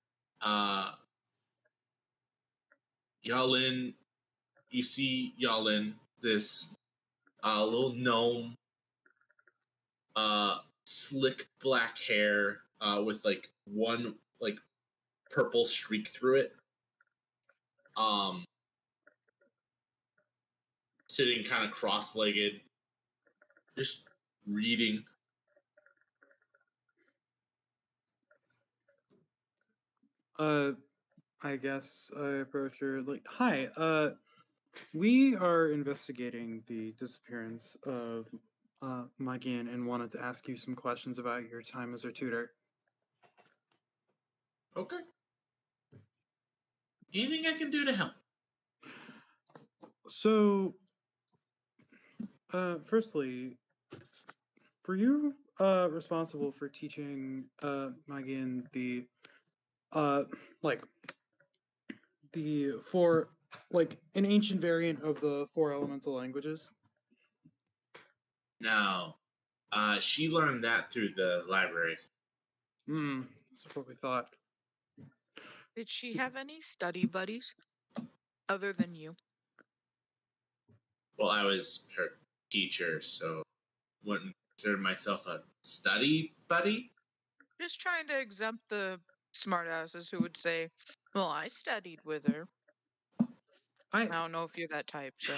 Yalin, you see Yalin, this little gnome, slick black hair, with like one like purple streak through it. Sitting kind of cross-legged, just reading. I guess I approach her like, "Hi, we are investigating the disappearance of Magin and wanted to ask you some questions about your time as her tutor." Okay. Anything I can do to help? So, firstly, were you responsible for teaching Magin the like an ancient variant of the four elemental languages? No. She learned that through the library. That's what we thought. Did she have any study buddies other than you? Well, I was her teacher, so wouldn't consider myself a study buddy. Just trying to exempt the smartasses who would say, "Well, I studied with her." I don't know if you're that type, so.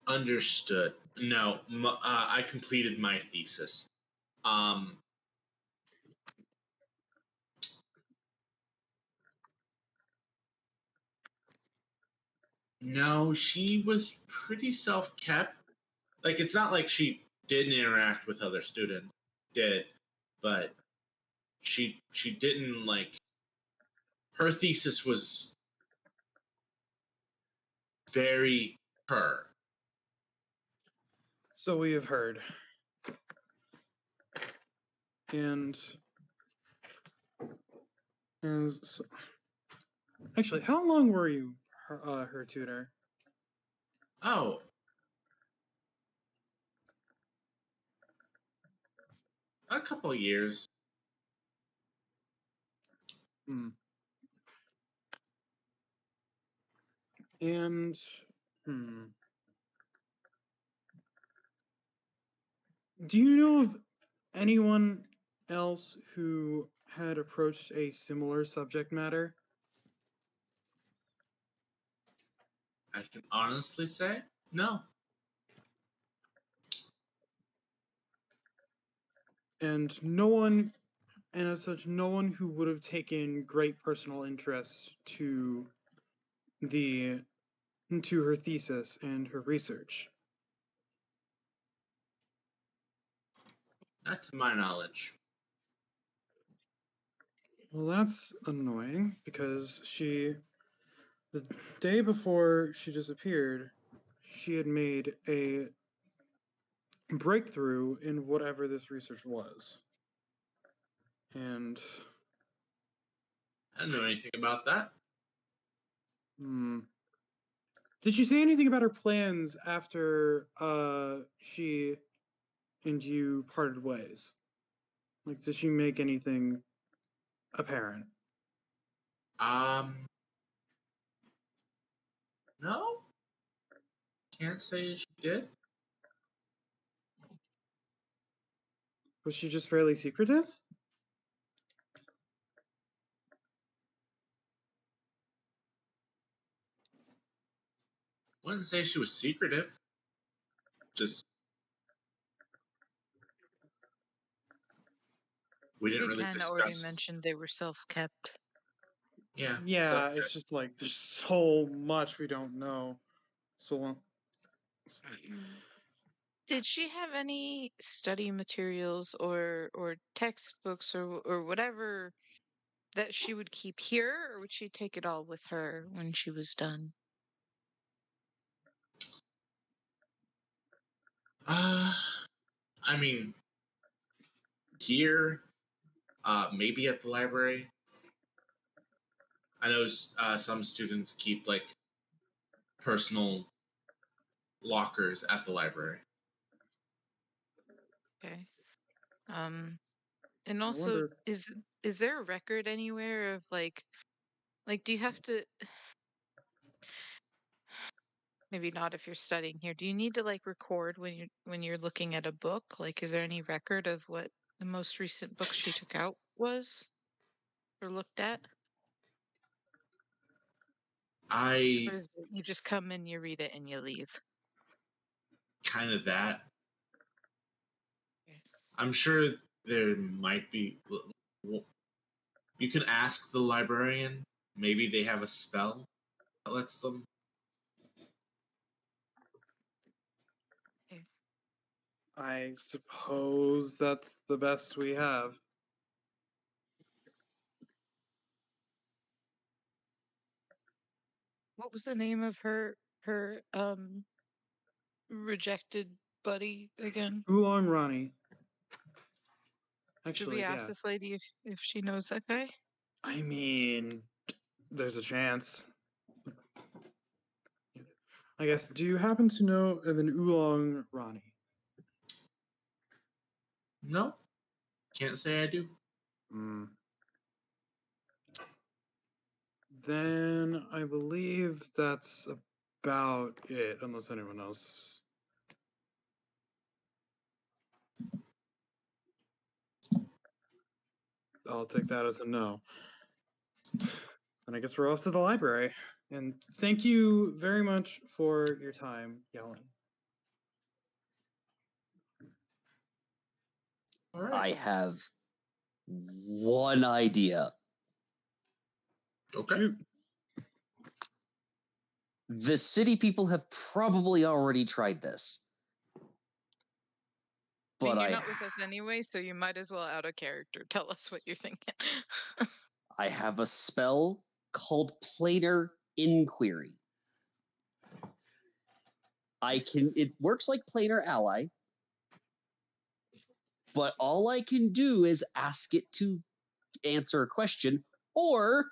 Understood. No, I completed my thesis. No, she was pretty self-kept. Like, it's not like she didn't interact with other students. Did, but she didn't like. Her thesis was very her. So we have heard. And so, actually, how long were you her tutor? Oh. A couple of years. Hmm. And do you know of anyone else who had approached a similar subject matter? I can honestly say no. And no one, and as such, no one who would have taken great personal interest to the to her thesis and her research. Not to my knowledge. Well, that's annoying because the day before she disappeared, she had made a breakthrough in whatever this research was. And I don't know anything about that. did she say anything about her plans after she and you parted ways? Like, did she make anything apparent? No. Can't say she did. Was she just fairly secretive? Wouldn't say she was secretive. Just we didn't We really kind of already discuss. mentioned they were self-kept. Yeah. Yeah, it's just like there's so much we don't know. So Did she have any study materials or textbooks or whatever that she would keep here, or would she take it all with her when she was done? I mean, here, maybe at the library. I know some students keep like personal lockers at the library. Okay. And also, is there a record anywhere of like do you have to? Maybe not if you're studying here. Do you need to like record when you're looking at a book? Like, is there any record of what the most recent book she took out was or looked at? Or is it, you just come in, you read it, and you leave? Kind of that. Okay. I'm sure there might be. You can ask the librarian. Maybe they have a spell that lets them. Okay. I suppose that's the best we have. What was the name of her rejected buddy again? Oolong Ronnie. Should we Actually, ask yeah. this lady if she knows that guy? I mean, there's a chance. I guess, do you happen to know of an Oolong Ronnie? No, can't say I do. Then I believe that's about it, unless anyone else. I'll take that as a no. And I guess we're off to the library. And thank you very much for your time, Yellen. All right. I have one idea. Okay. Shoot. The city people have probably already tried this. But But you're not with us anyway, so you might as well out of character. Tell us what you're thinking. I have a spell called Planar Inquiry. It works like Planar Ally, but all I can do is ask it to answer a question or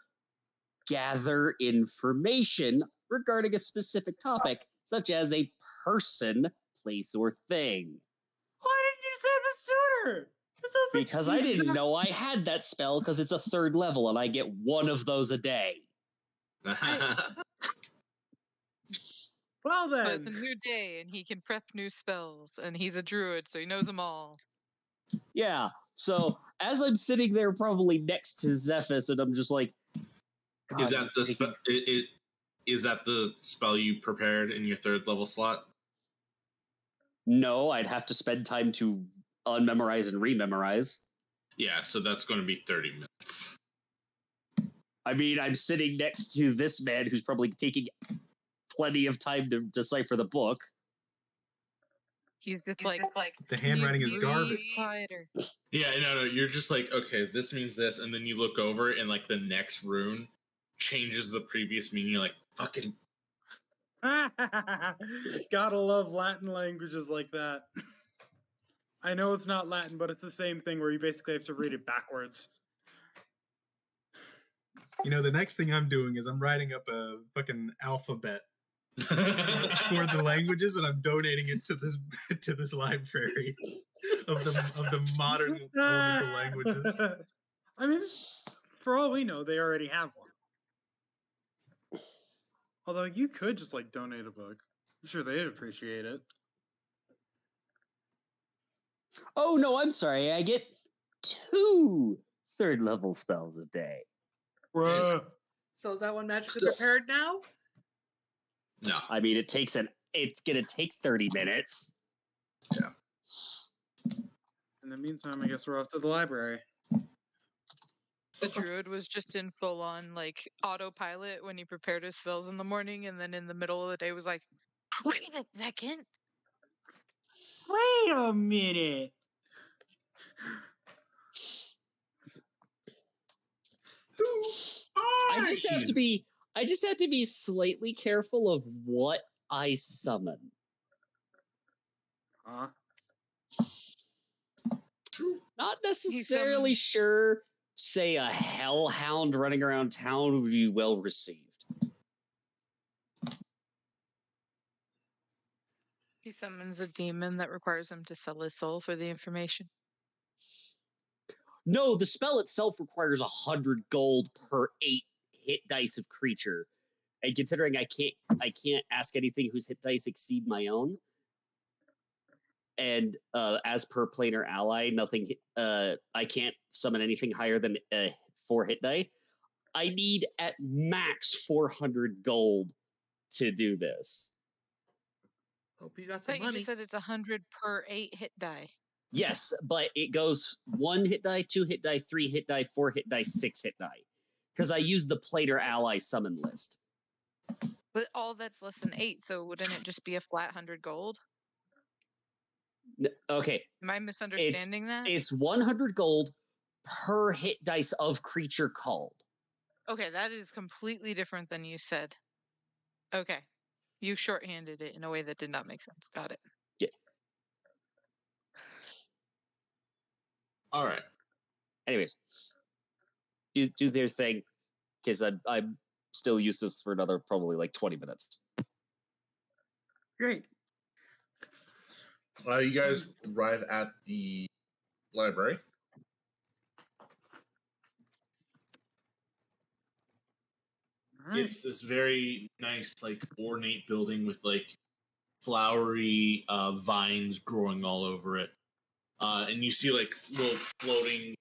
gather information regarding a specific topic, such as a person, place, or thing. Why didn't you say this sooner? Because I didn't know I had that spell because it's a 3rd level and I get 1 of those a day. Well But it's a then. new day, and he can prep new spells, and he's a druid, so he knows them all. Yeah, so as I'm sitting there probably next to Zephys, and I'm just like, God, Is that is that the spell you prepared in your 3rd level slot? No, I'd have to spend time to unmemorize and rememorize. Yeah, so that's going to be 30 minutes. I mean, I'm sitting next to this man who's probably taking plenty of time to decipher the book. He's just like, The handwriting is "Can you garbage. be quieter." Yeah, no, you're just like, okay, this means this, and then you look over and like the next rune changes the previous meaning. You're like, fucking. Gotta love Latin languages like that. I know it's not Latin, but it's the same thing where you basically have to read it backwards. You know, the next thing I'm doing is I'm writing up a fucking alphabet for the languages, and I'm donating it to this library of the modern elemental languages. I mean, for all we know, they already have one. Although you could just like donate a book. I'm sure they'd appreciate it. Oh no, I'm sorry. I get 2 3rd level spells a day. Bruh. So is that one magically prepared now? No. I mean, it's gonna take 30 minutes. Yeah. In the meantime, I guess we're off to the library. The druid was just in full on like autopilot when he prepared his spells in the morning, and then in the middle of the day was like, "Wait a second." Wait a minute. I just have to be slightly careful of what I summon. Huh? Not necessarily sure, say, a hellhound running around town would be well received. He summons a demon that requires him to sell his soul for the information. No, the spell itself requires 100 gold per 8 hit dice of creature. And considering I can't ask anything whose hit dice exceed my own, and as per planar ally, I can't summon anything higher than 4 hit die. I need at max 400 gold to do this. Hope you got But some you money. just said it's 100 per 8 hit die. Yes, but it goes 1 hit die, 2 hit die, 3 hit die, 4 hit die, 6 hit die. Because I use the planar ally summon list. But all that's less than 8, so wouldn't it just be a flat 100 gold? Okay. Am I misunderstanding that? It's 100 gold per hit dice of creature called. Okay, that is completely different than you said. Okay. You shorthanded it in a way that did not make sense. Got it. Yeah. All right. Anyways, do their thing, because I'm still useless for another probably like 20 minutes. Great. You guys arrive at the library. Right. It's this very nice, like, ornate building with, like, flowery vines growing all over it. And you see, like, little floating,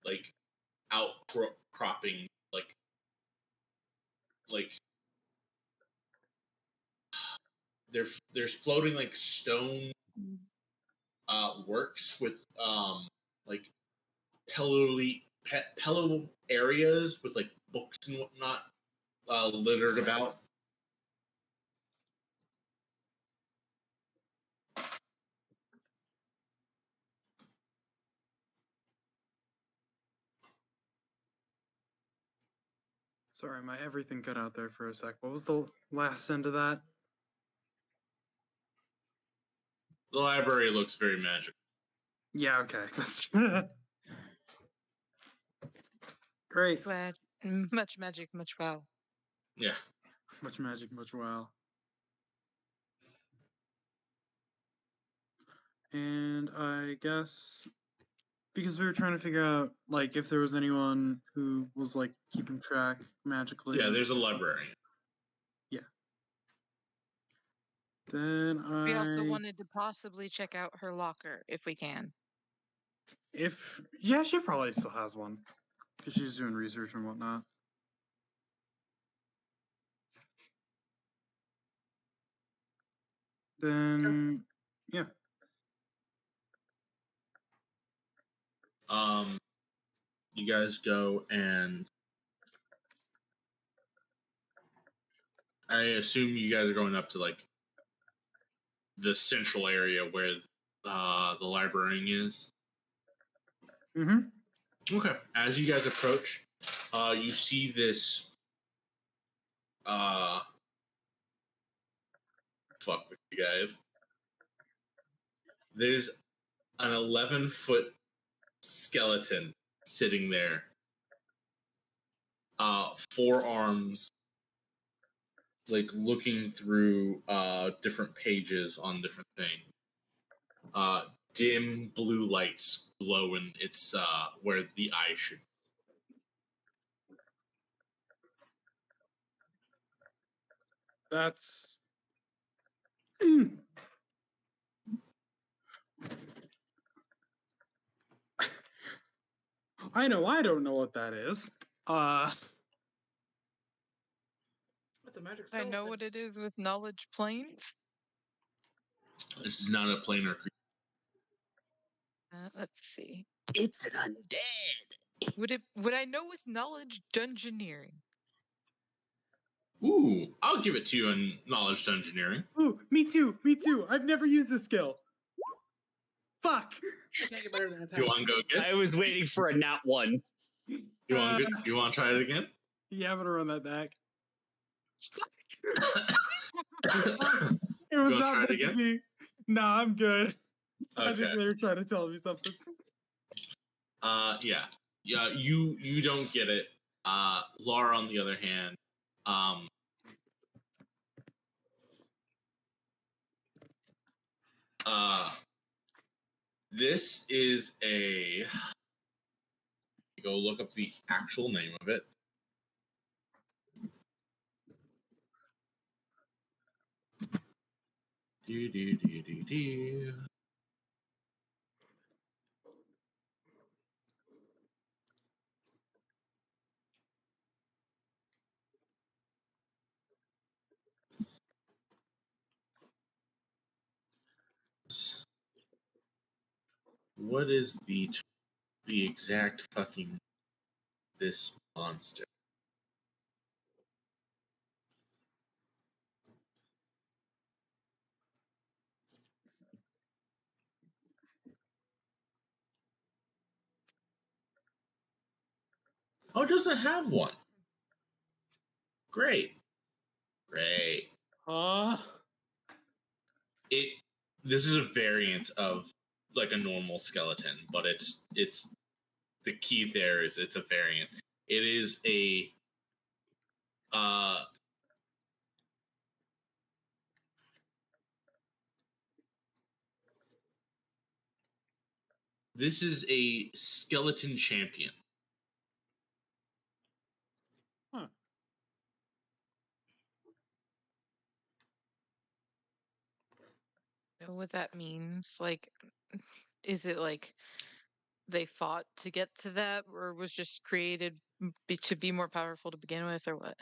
like, outcropping, like there's floating, like, stone works with, like, pillow areas with, like, books and whatnot littered about. Sorry, my everything cut out there for a sec. What was the last end of that? The library looks very magical. Yeah, okay. Great. Much magic, much wow. Yeah. Much magic, much wow. And I guess because we were trying to figure out like if there was anyone who was like keeping track magically. Yeah, there's a librarian. Yeah. Then We also wanted to possibly check out her locker if we can. she probably still has one because she's doing research and whatnot. Then yeah. You guys go, and I assume you guys are going up to like the central area where the librarian is. Mm-hmm. Okay. As you guys approach, you see this. Fuck with you guys. There's an 11-foot skeleton sitting there. Forearms, like looking through different pages on different things. Dim blue lights glow in its where the eye should. That's. I know. I don't know what that is. That's a magic I skeleton. know what it is with knowledge plane. This is not a planar creature. Let's see. It's an undead. Would I know with knowledge dungeoneering? Ooh, I'll give it to you in knowledge engineering. Ooh, me too. Me too. I've never used this skill. Fuck. I can't get better than that. You want to go again? I was waiting for a nat one. You want to try it again? Yeah, I'm gonna run that back. It was Gonna not try it meant to again? be. Nah, I'm good. I think Okay. they were trying to tell me something. Yeah. You don't get it. Laura, on the other hand, this is a. Go look up the actual name of it. Do. What is the exact fucking this monster? Oh, it doesn't have one. Great. This is a variant of like a normal skeleton, but it's the key there is it's a variant. It is a this is a skeleton champion. Huh. Know what that means? Like, is it like they fought to get to that, or was just created to be more powerful to begin with, or what?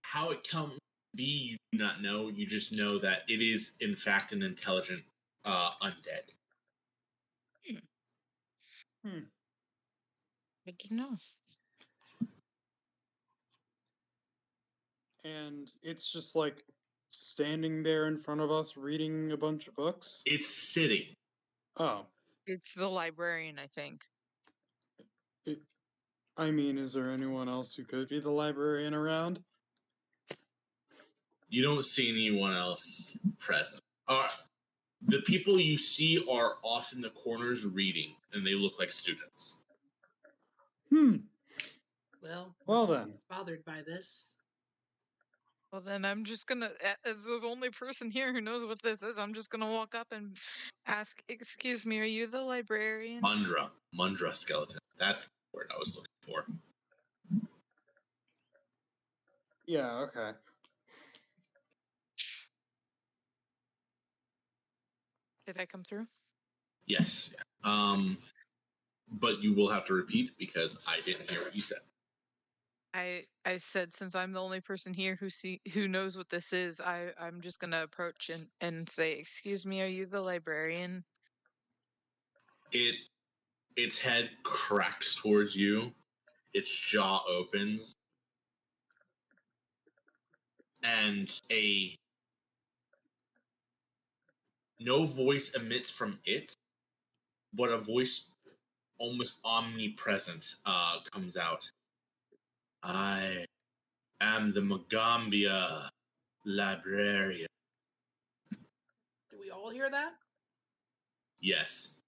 How it comes to be, you do not know. You just know that it is, in fact, an intelligent undead. Good to know. And it's just like standing there in front of us reading a bunch of books? It's sitting. Oh. It's the librarian, I think. I mean, is there anyone else who could be the librarian around? You don't see anyone else present. The people you see are off in the corners reading, and they look like students. Well Well then. bothered by this. Well, then I'm just gonna, as the only person here who knows what this is, I'm just gonna walk up and ask, "Excuse me, are you the librarian?" Mundra skeleton. That's the word I was looking for. Yeah, okay. Did I come through? Yes. But you will have to repeat because I didn't hear what you said. I said since I'm the only person here who knows what this is, I'm just gonna approach and say, "Excuse me, are you the librarian?" Its head cracks towards you, its jaw opens, and no voice emits from it, but a voice almost omnipresent comes out. I am the Magambia librarian. Do we all hear that? Yes.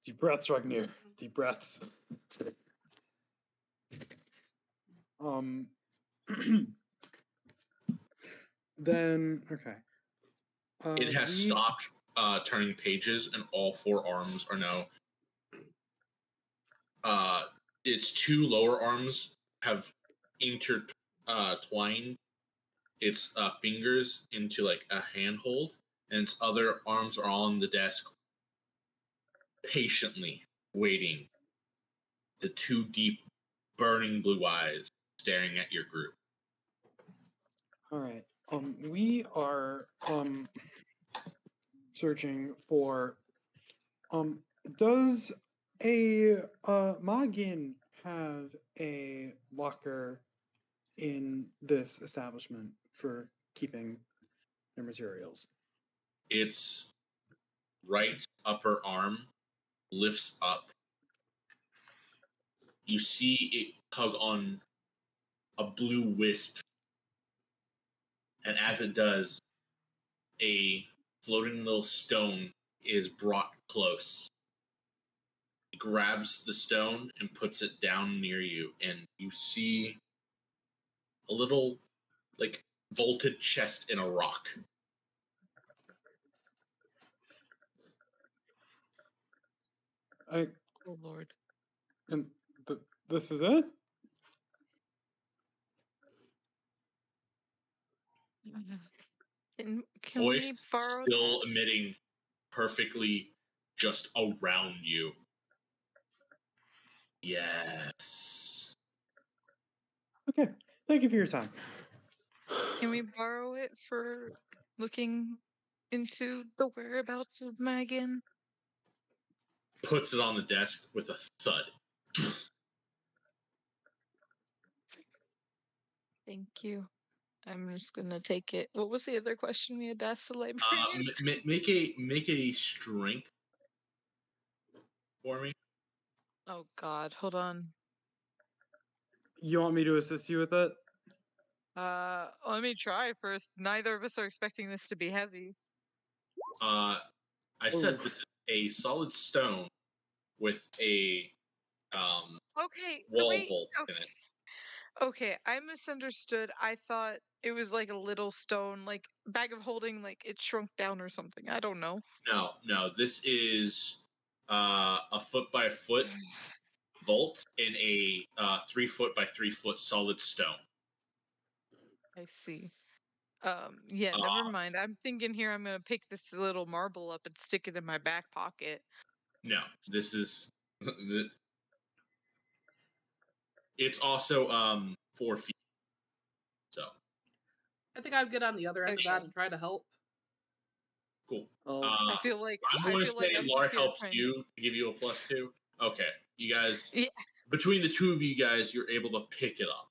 Deep breaths, Ragnir. Deep breaths. Then okay. It has stopped turning pages, and all four arms are now. Its two lower arms have intertwined its fingers into like a handhold, and its other arms are on the desk, patiently waiting. The two deep, burning blue eyes staring at your group. All right. We are searching for does a Magin have a locker in this establishment for keeping their materials? Its right upper arm lifts up. You see it tug on a blue wisp, and as it does, a floating little stone is brought close. It grabs the stone and puts it down near you, and you see a little, like, vaulted chest in a rock. Oh Lord. And this is it? Can we Voice borrow still that? emitting perfectly just around you. Yes. Okay. Thank you for your time. Can we borrow it for looking into the whereabouts of Megan? Puts it on the desk with a thud. Thank you. I'm just gonna take it. What was the other question we had asked the librarian? Make a strength for me. Oh God, hold on. You want me to assist you with it? Let me try first. Neither of us are expecting this to be heavy. I said this is a solid stone with a Okay, wall vault in it. Okay, I misunderstood. I thought it was like a little stone, like bag of holding, like it shrunk down or something. I don't know. No. This is a foot by foot vault in a 3 foot by 3 foot solid stone. I see. Yeah, never mind. I'm thinking here I'm gonna pick this little marble up and stick it in my back pocket. No, this is. It's also 4 feet. So I think I'd get on the other end of that Okay. and try to help. cool. I feel like I'm going to say I'm Lar just here helps trying. you to give you a +2. Okay, you guys. Yeah. Between the two of you guys, you're able to pick it up.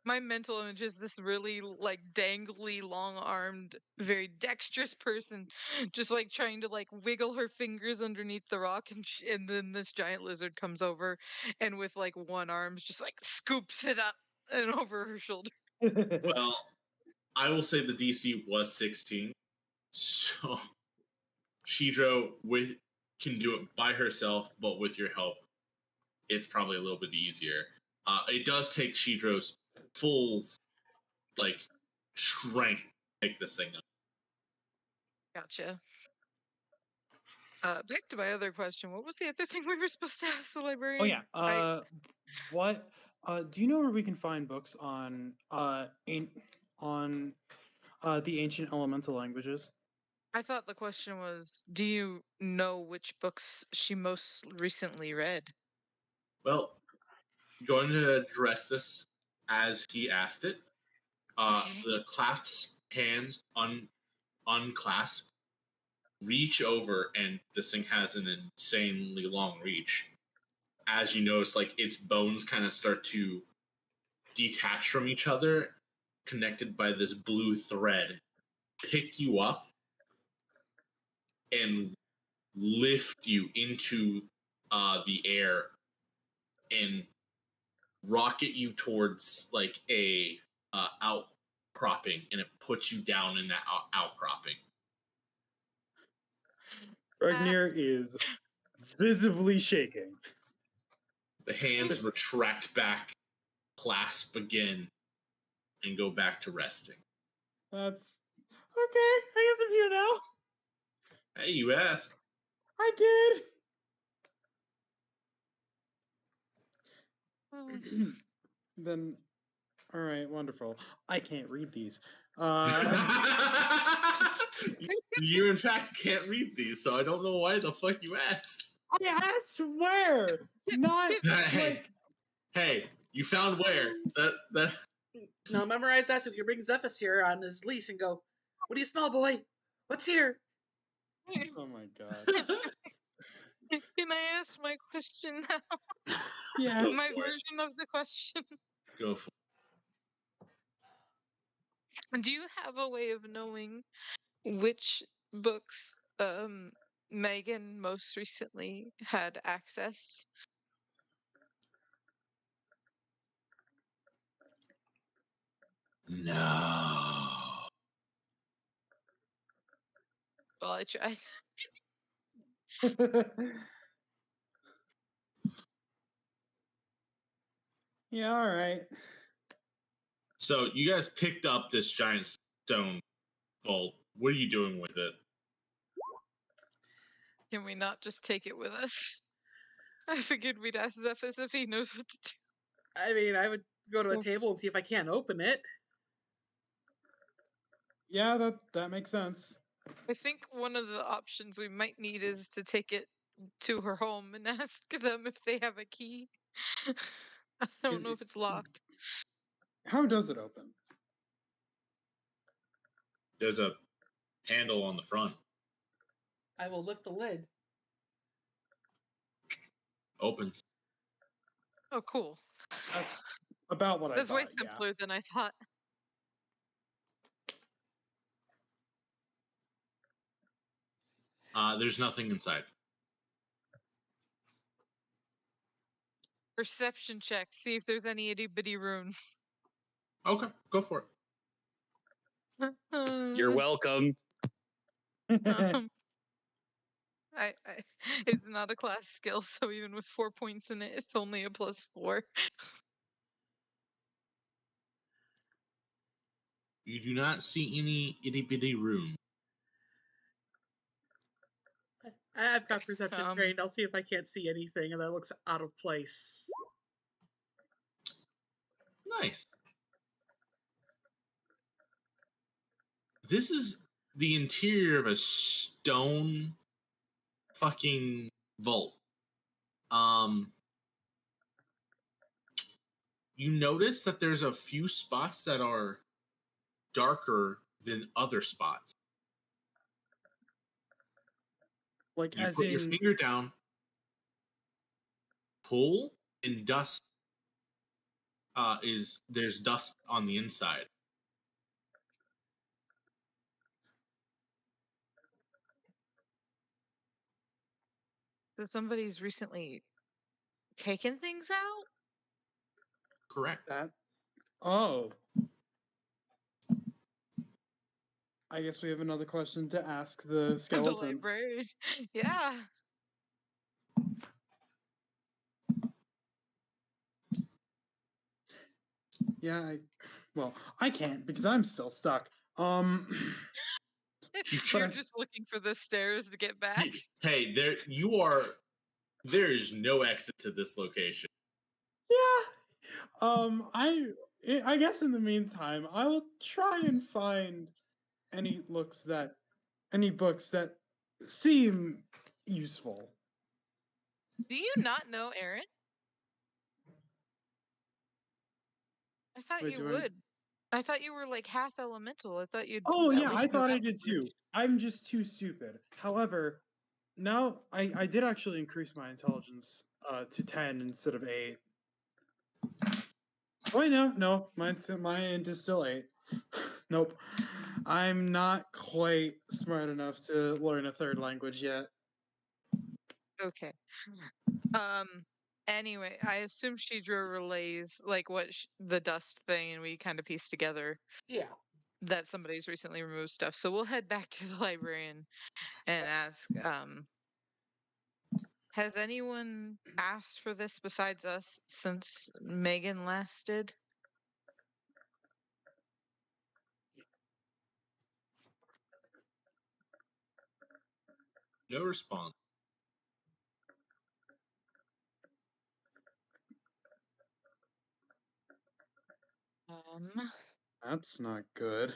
My mental image is this really like dangly, long-armed, very dexterous person, just like trying to like wiggle her fingers underneath the rock, and then this giant lizard comes over, and with like one arm, just like scoops it up and over her shoulder. Well, I will say the DC was 16, so Shidro can do it by herself, but with your help, it's probably a little bit easier. It does take Shidro's full, like, strength to pick this thing up. Gotcha. Back to my other question. What was the other thing we were supposed to ask the librarian? Oh yeah. What? Do you know where we can find books on the ancient elemental languages? I thought the question was, do you know which books she most recently read? Well, going to address this as he asked it. Okay. The clasped hands unclasp, reach over, and this thing has an insanely long reach. As you notice, like, its bones kind of start to detach from each other, connected by this blue thread, pick you up and lift you into the air and rocket you towards like a outcropping, and it puts you down in that outcropping. Ragnir is visibly shaking. The hands retract back, clasp again, and go back to resting. That's okay. I guess I'm here now. Hey, you asked. I did. Then, all right, wonderful. I can't read these. You in fact can't read these, so I don't know why the fuck you asked. I asked where, not like. Hey, you found where? That. Now memorize that so you can bring Zephys here on his leash and go, "What do you smell, boy? What's here?" Oh my god. Can I ask my question now? Yes. My version of the question. Go for it. Do you have a way of knowing which books Megan most recently had accessed? No. Well, I tried. Yeah, all right. So you guys picked up this giant stone vault. What are you doing with it? Can we not just take it with us? I figured we'd ask Zephys if he knows what to do. I mean, I would go to a table and see if I can't open it. Yeah, that makes sense. I think one of the options we might need is to take it to her home and ask them if they have a key. I don't know if it's locked. How does it open? There's a handle on the front. I will lift the lid. Opens. Oh, cool. That's about what I That's thought. way simpler than I thought. There's nothing inside. Perception check. See if there's any itty bitty runes. Okay, go for it. You're welcome. It's not a class skill, so even with 4 points in it, it's only a +4. You do not see any itty bitty room. I've got perception trained. I'll see if I can't see anything and that looks out of place. Nice. This is the interior of a stone fucking vault. You notice that there's a few spots that are darker than other spots. Like, You as put in, your finger down, pull, and dust there's dust on the inside. So somebody's recently taken things out? Correct. that. Oh. I guess we have another question to ask the The skeleton. librarian. Yeah. Yeah, well, I can't because I'm still stuck. You're I- just looking for the stairs to get back. Hey, there you are. There is no exit to this location. Yeah. I guess in the meantime, I will try and find any books that seem useful. Do you not know Aaron? I thought Wait, you do I? would. I thought you were like half elemental. I thought you'd Oh at yeah, I least know thought I that did language. too. I'm just too stupid. However, now I did actually increase my intelligence to 10 instead of 8. Oh no, mine is still 8. Nope. I'm not quite smart enough to learn a third language yet. Okay. Anyway, I assume Shidra relays like what the dust thing, and we kind of piece together Yeah. that somebody's recently removed stuff. So we'll head back to the librarian and ask, has anyone asked for this besides us since Megan last did? No response. That's not good.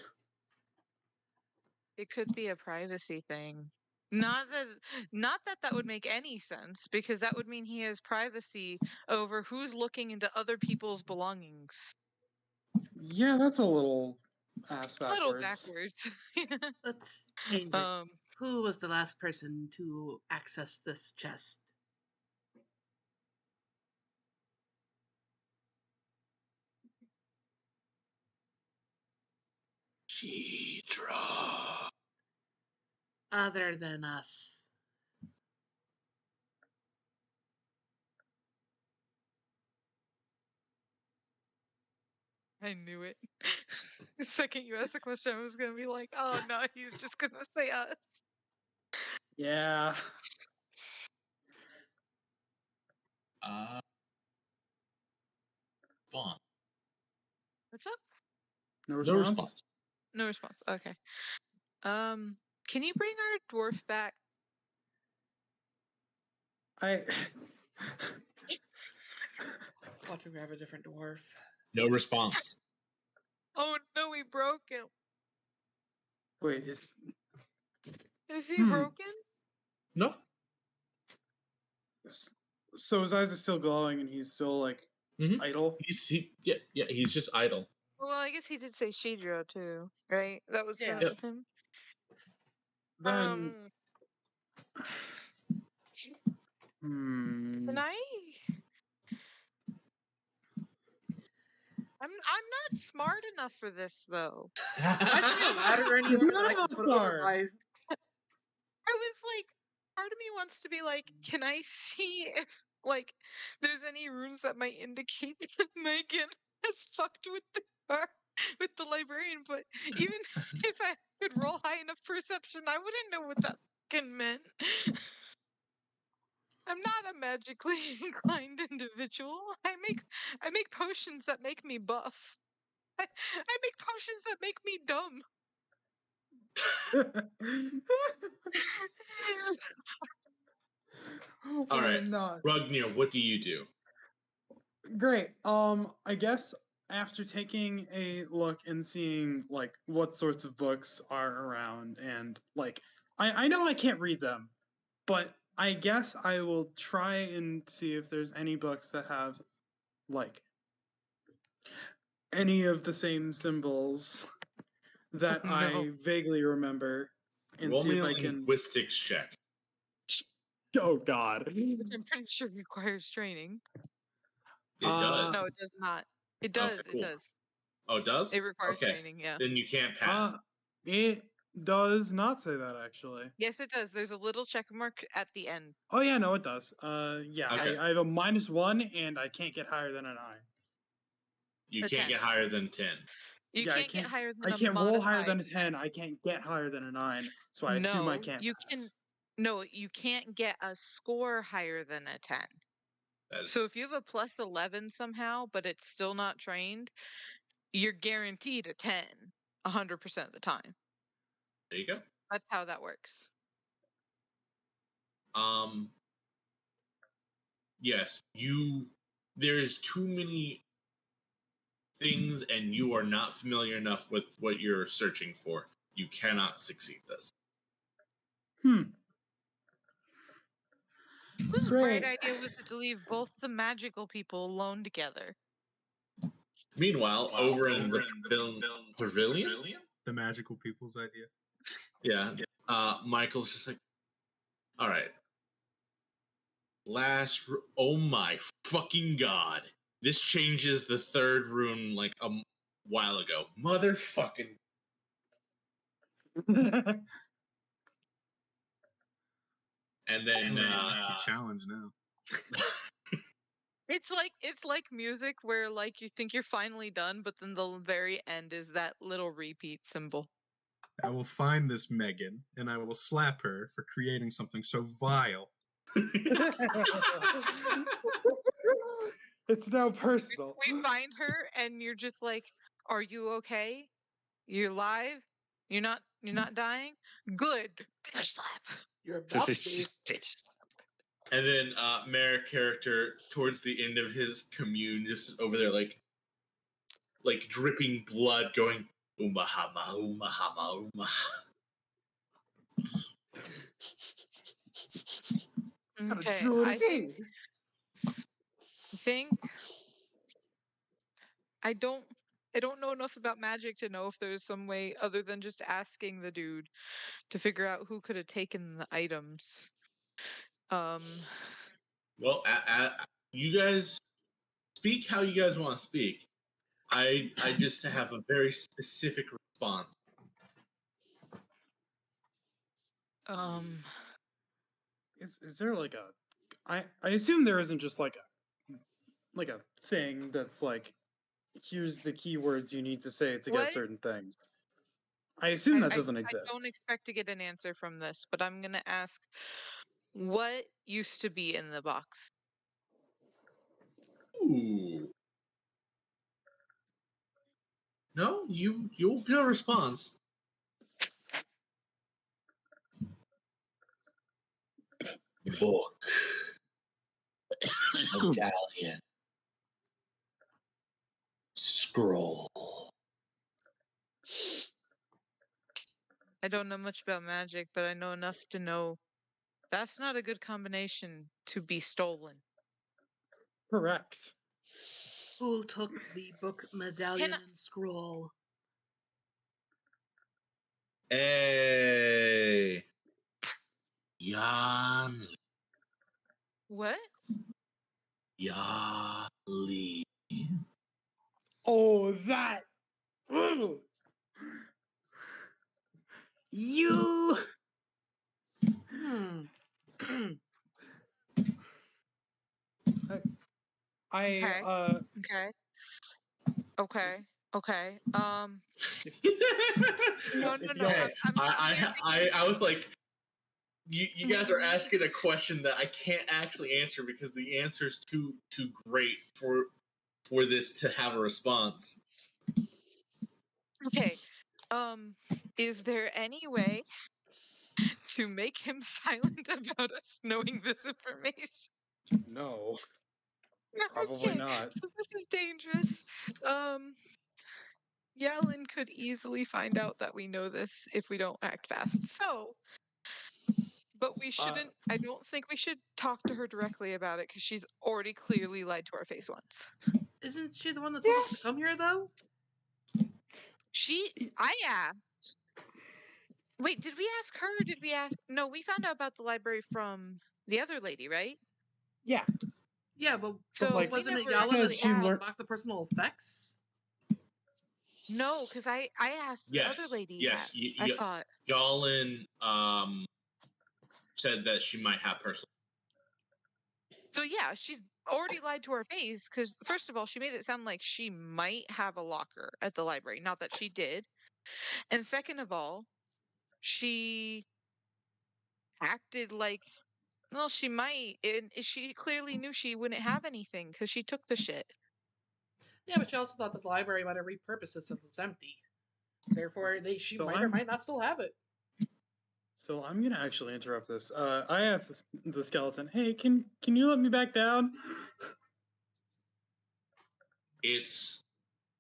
It could be a privacy thing. Not that would make any sense, because that would mean he has privacy over who's looking into other people's belongings. Yeah, that's a little ass A little backwards. backwards. Let's change it. um Who was the last person to access this chest? Shidra. Other than us. I knew it. The second you asked the question, I was gonna be like, oh no, he's just gonna say us. Yeah. Spawn. What's up? No No response? response. No response. Okay. Can you bring our dwarf back? I Want to grab a different dwarf? No response. Oh no, we broke him. wait, Is he broken? No. so his eyes are still glowing and he's still like Mhm. idle? He's just idle. Well, I guess he did say Shidro too, right? That was Yeah. from him. Then Can I? I'm not smart enough for this though. Why do you ladder anywhere that I can put over my... I was like, part of me wants to be like, can I see if like there's any runes that might indicate that Megan has fucked with the librarian, but even if I could roll high enough perception, I wouldn't know what that fucking meant. I'm not a magically inclined individual. I make potions that make me buff. I make potions that make me dumb. All right, not. Rugnir, what do you do? Great. I guess after taking a look and seeing like what sorts of books are around and like I know I can't read them, but I guess I will try and see if there's any books that have like any of the same symbols that No. I vaguely remember and Roll see me if a I can. linguistics check. Oh God. Which I'm pretty sure requires training. It does. No, it does not. It does. Okay, cool. It does. Oh, it does? It requires Okay. training. Yeah. Then you can't pass. It does not say that actually. Yes, it does. There's a little check mark at the end. Oh yeah, no, it does. Yeah, Okay. I have a -1 and I can't get higher than a 9. You A can't 10. get higher than 10. You Yeah, can't get higher than I a can't roll higher than a modified 10. I can't get higher than a 9. So I assume I can't. you pass. can. No, you can't get a score higher than a 10. That is So if you have a +11 somehow, but it's still not trained, you're guaranteed a 10 100% of the time. There you go. That's how that works. Yes, there's too many things and you are not familiar enough with what you're searching for. You cannot succeed this. Whose Great. bright idea was it to leave both the magical people alone together? Meanwhile, over in the pavilion, The magical people's idea. yeah, Michael's just like, all right. Oh my fucking god. This changes the third rune like a while ago. Motherfucking. And then It's a challenge now. It's like music where like you think you're finally done, but then the very end is that little repeat symbol. I will find this Megan and I will slap her for creating something so vile. It's now personal. We find her and you're just like, "Are you okay? You're alive? You're not dying? Good." Slap. You're about to be. And then Merrick character towards the end of his commune just over there like dripping blood going umahama umahama umaha. Okay, I think I don't know enough about magic to know if there's some way other than just asking the dude to figure out who could have taken the items. Well, you guys speak how you guys want to speak. I just have a very specific response. Is there like a I assume there isn't just like a thing that's like here's the keywords you need to say to What? get certain things. I assume that doesn't exist. I don't expect to get an answer from this, but I'm gonna ask what used to be in the box. Ooh. No, you'll get a response. Book. Medallion. Scroll. I don't know much about magic, but I know enough to know that's not a good combination to be stolen. Correct. Who took the book, medallion, and scroll? Hey. Yan. What? Yali. Oh, that. Ooh. You. Okay. I Okay. No. Okay. I was like, you guys are asking a question that I can't actually answer because the answer is too great for this to have a response. Okay. Is there any way to make him silent about us knowing this information? No. Probably Okay, not. so this is dangerous. Yellen could easily find out that we know this if we don't act fast. So, but we shouldn't. I don't think we should talk to her directly about it because she's already clearly lied to our face once. Isn't she the one that told us to come here, though? I asked. Wait, did we ask her or did we ask? No, we found out about the library from the other lady, right? Yeah. Yeah, but So like, wasn't it we never Yala that she had the learned- box of personal effects? No, because I asked the other lady. Yes, I thought. Yalin said that she might have personal. So yeah, she's already lied to our face because first of all, she made it sound like she might have a locker at the library, not that she did. And second of all, she acted like, well, she might. And she clearly knew she wouldn't have anything because she took the shit. Yeah, but she also thought that the library might have repurposed it since it's empty. Therefore, she So might or might not still have it. So I'm gonna actually interrupt this. I asked the skeleton, "Hey, can you let me back down?" Its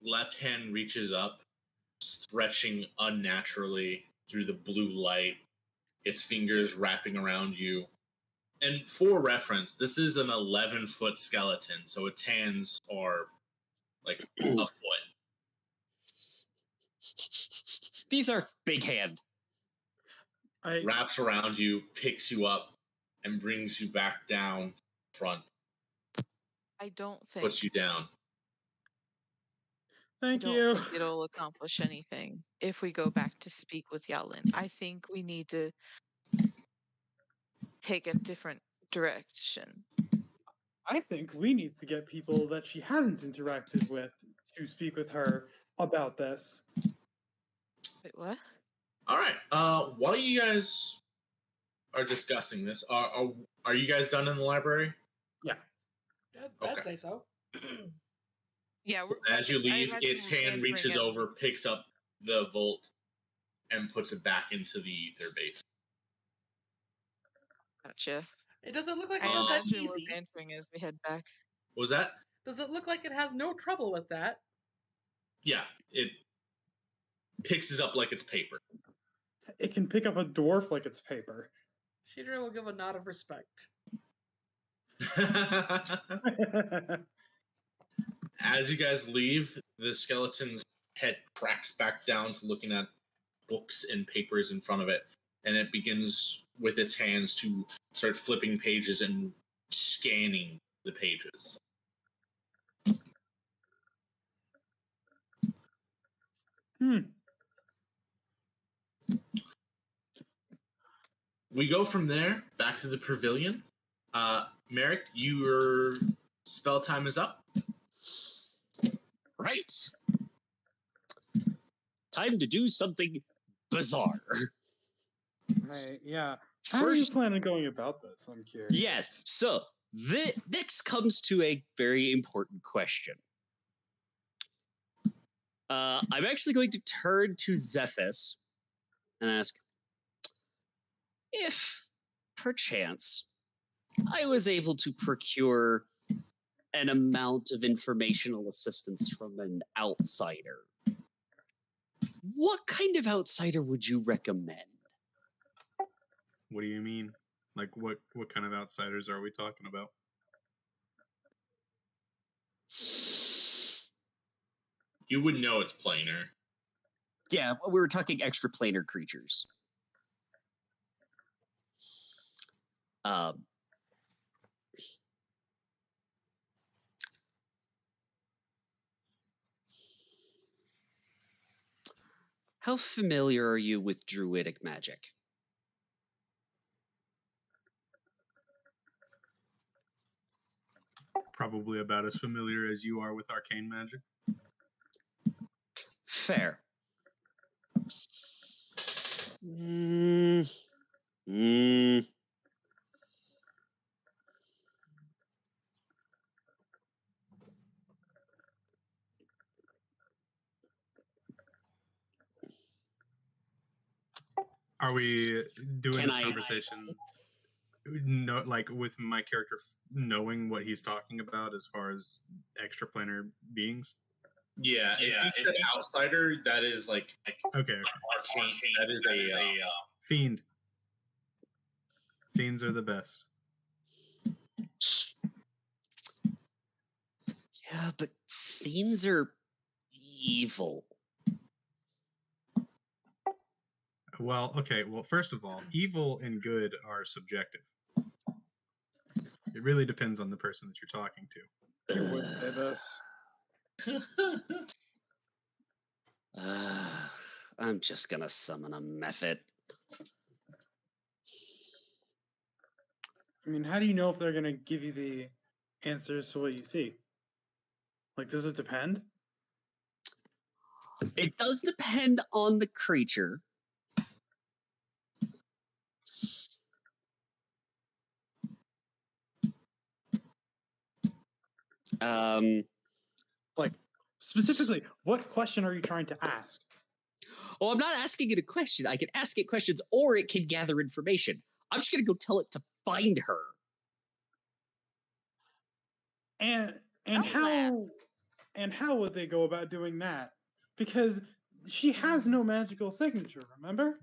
left hand reaches up, stretching unnaturally through the blue light, its fingers wrapping around you. And for reference, this is an 11-foot skeleton, so its hands are like a foot. These are big hand. Wraps around you, picks you up, and brings you back down front. I don't think. Puts you down. I don't think it'll accomplish anything if we go back to speak with Yalin. I think we need to take a different direction. I think we need to get people that she hasn't interacted with to speak with her about this. Wait, what? All right. While you guys are discussing this, are you guys done in the library? Yeah. I'd say so. Yeah. As you leave, its hand reaches over, picks up the Volt, and puts it back into the ether base. Gotcha. It doesn't look like it does that easy. We're bantering as we head back. What was that? Does it look like it has no trouble with that? Yeah, it picks it up like it's paper. It can pick up a dwarf like it's paper. Shidra will give a nod of respect. As you guys leave, the skeleton's head cracks back down to looking at books and papers in front of it, and it begins with its hands to start flipping pages and scanning the pages. We go from there back to the pavilion. Merrick, your spell time is up. Right. Time to do something bizarre. Right, yeah. How are you planning on going about this? I'm curious. Yes. So next comes to a very important question. I'm actually going to turn to Zephys and ask, if perchance I was able to procure an amount of informational assistance from an outsider, what kind of outsider would you recommend? What do you mean? Like, what kind of outsiders are we talking about? You would know it's planar. Yeah, we were talking extraplanar creatures. How familiar are you with druidic magic? Probably about as familiar as you are with arcane magic. Fair. Are we doing this conversation? No, like with my character knowing what he's talking about as far as extraplanar beings. Yeah, if he's an outsider, that is like okay. Arcane. That is a fiend. Fiends are the best. Yeah, but fiends are evil. Well, okay. Well, first of all, evil and good are subjective. It really depends on the person that you're talking to. You would say this. I'm just gonna summon a method. I mean, how do you know if they're gonna give you the answers to what you see? Like, does it depend? It does depend on the creature. Like, Specifically, what question are you trying to ask? Oh, I'm not asking it a question. I can ask it questions, or it can gather information. I'm just gonna go tell it to find her. And Don't how would they go about doing that? Because she has no magical signature, remember?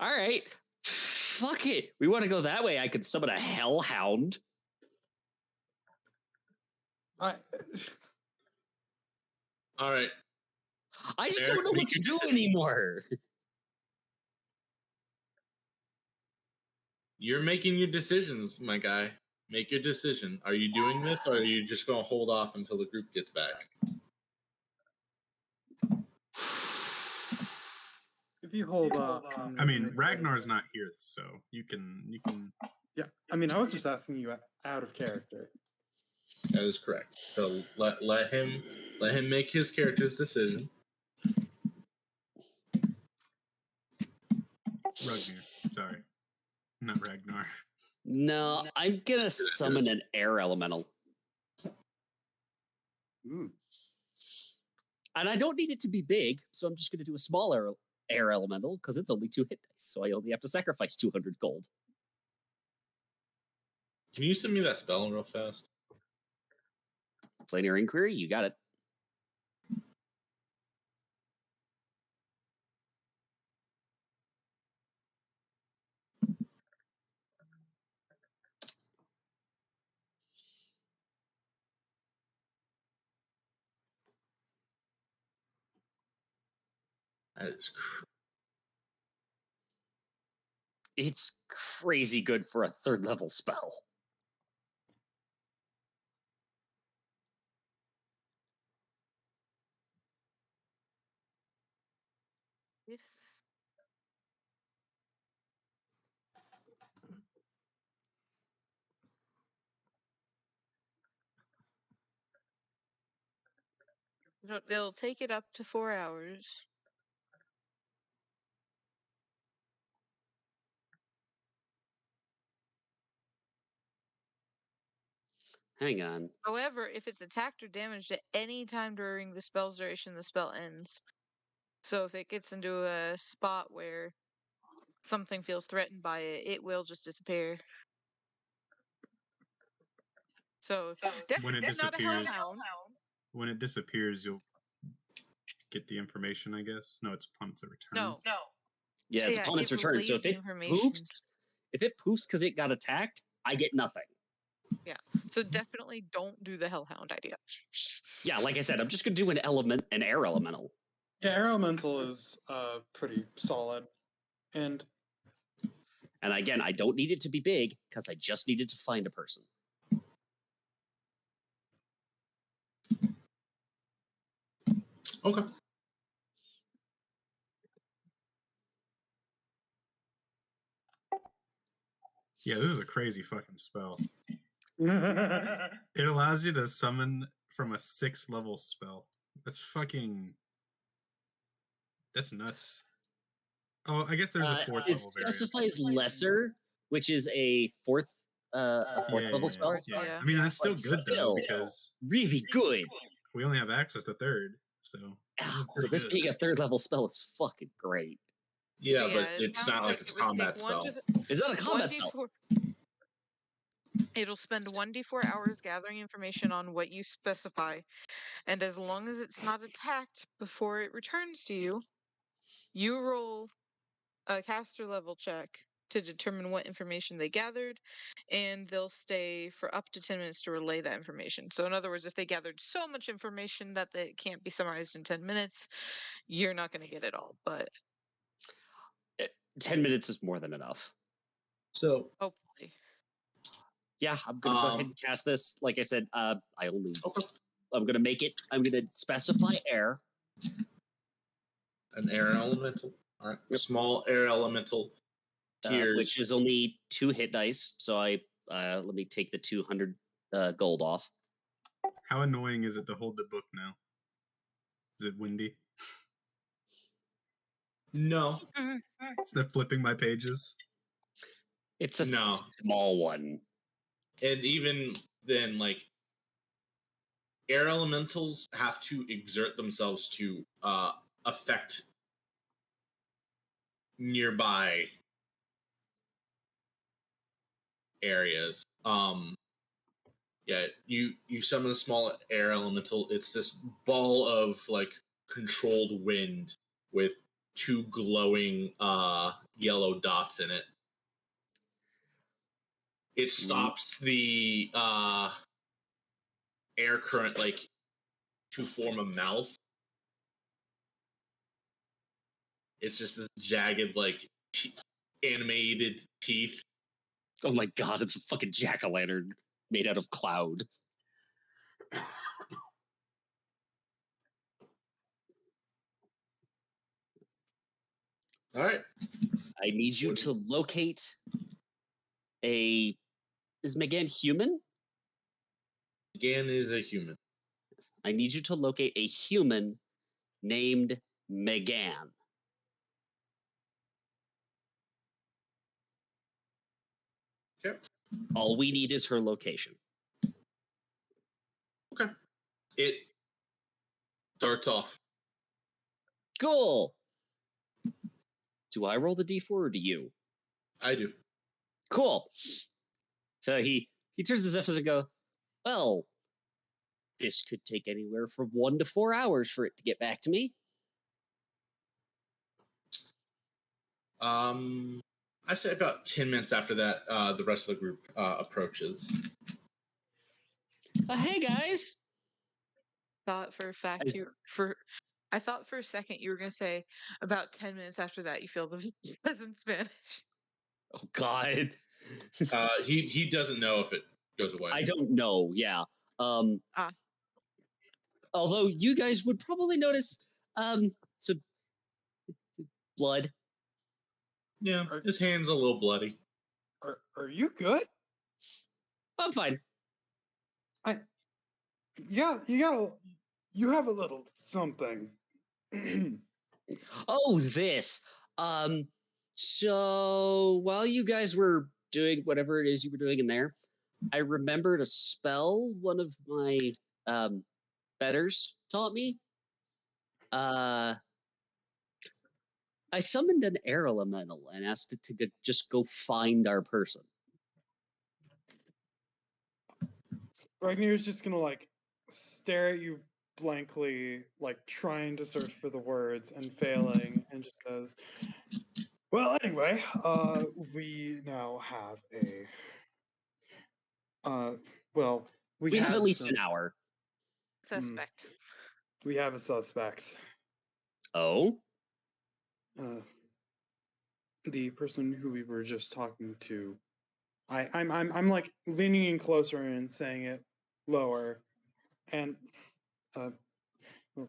All right. Fuck it. We want to go that way. I could summon a hellhound. All right. I just Eric, don't know what make to your do decision. anymore. You're making your decisions, my guy. Make your decision. Are you doing this, or are you just going to hold off until the group gets back? If you hold up. I mean, Ragnar's not here, so you can. Yeah, I mean, I was just asking you out of character. That is correct. So let him make his character's decision. Ragnar, sorry, not Ragnar. No, I'm gonna summon an air elemental. Ooh. And I don't need it to be big, so I'm just gonna do a small air elemental because it's only 2 hit dice, so I only have to sacrifice 200 gold. Can you send me that spell real fast? Planar Inquiry, you got it. That is It's crazy good for a 3rd level spell. If It'll take it up to 4 hours. Hang on. However, if it's attacked or damaged at any time during the spell's duration, the spell ends. So if it gets into a spot where something feels threatened by it, it will just disappear. So When it definitely not a disappears, hellhound. when it disappears, you'll get the information, I guess. No, it's upon its return. No. Yeah, it's Yeah, upon its it return. So relays if it information. poofs because it got attacked, I get nothing. Yeah. So definitely don't do the hellhound idea. Yeah, like I said, I'm just gonna do an air elemental. Yeah, air elemental is pretty solid. And again, I don't need it to be big because I just needed to find a person. okay. Yeah, this is a crazy fucking spell. It allows you to summon from a 6th level spell. That's nuts. Oh, I guess there's a 4th It level variant. specifies lesser, which is a 4th level spell. Yeah. I mean, that's still But good though still, because really good. we only have access to 3rd. So So this being a 3rd level spell is fucking great. Yeah, Yeah, but it it's sounds not like it it's would combat take one spell. to It's not a combat spell. 1d4. It'll spend 1d4 hours gathering information on what you specify, and as long as it's not attacked before it returns to you, you roll a caster level check to determine what information they gathered, and they'll stay for up to 10 minutes to relay that information. So in other words, if they gathered so much information that it can't be summarized in 10 minutes, you're not going to get it all, but 10 minutes is more than enough. So hopefully. Yeah, I'm gonna go ahead and cast this. Like I said, I'm gonna make it. I'm gonna specify air. An air elemental. All right. Yep. Small air elemental. Which is only 2 hit dice. So I let me take the 200 gold off. How annoying is it to hold the book now? Is it windy? No. Instead of flipping my pages. It's a small one. And even then, like, air elementals have to exert themselves to affect nearby areas. Yeah, you summon a small air elemental. It's this ball of like controlled wind with two glowing yellow dots in it. It stops the air current like to form a mouth. It's just this jagged like animated teeth. Oh my god, it's a fucking jack-o'-lantern made out of cloud. All right. I need you to locate a... Is Megan human? Megan is a human. I need you to locate a human named Megan. Okay. All we need is her location. Okay. It darts off. Cool! Do I roll the d4 or do you? I do. Cool. So he turns his efforts and go, well, this could take anywhere from 1 to 4 hours for it to get back to me. I say about 10 minutes after that, the rest of the group approaches. Hey guys! Thought for a fact I thought for a second you were gonna say about 10 minutes after that you feel the in Spanish. Oh god. He doesn't know if it goes away. I don't know, yeah. Although you guys would probably notice some blood. Yeah, his hand's a little bloody. Are you good? I'm fine. You have a little something. Oh, this. So while you guys were doing whatever it is you were doing in there, I remembered a spell one of my betters taught me. I summoned an air elemental and asked it to just go find our person. Ragnar's just gonna like stare at you blankly, like trying to search for the words and failing, and just says, "Well, anyway, we now have we have at least some, an hour. Suspect. We have a suspect. Oh? The person who we were just talking to. I'm like leaning in closer and saying it lower, and the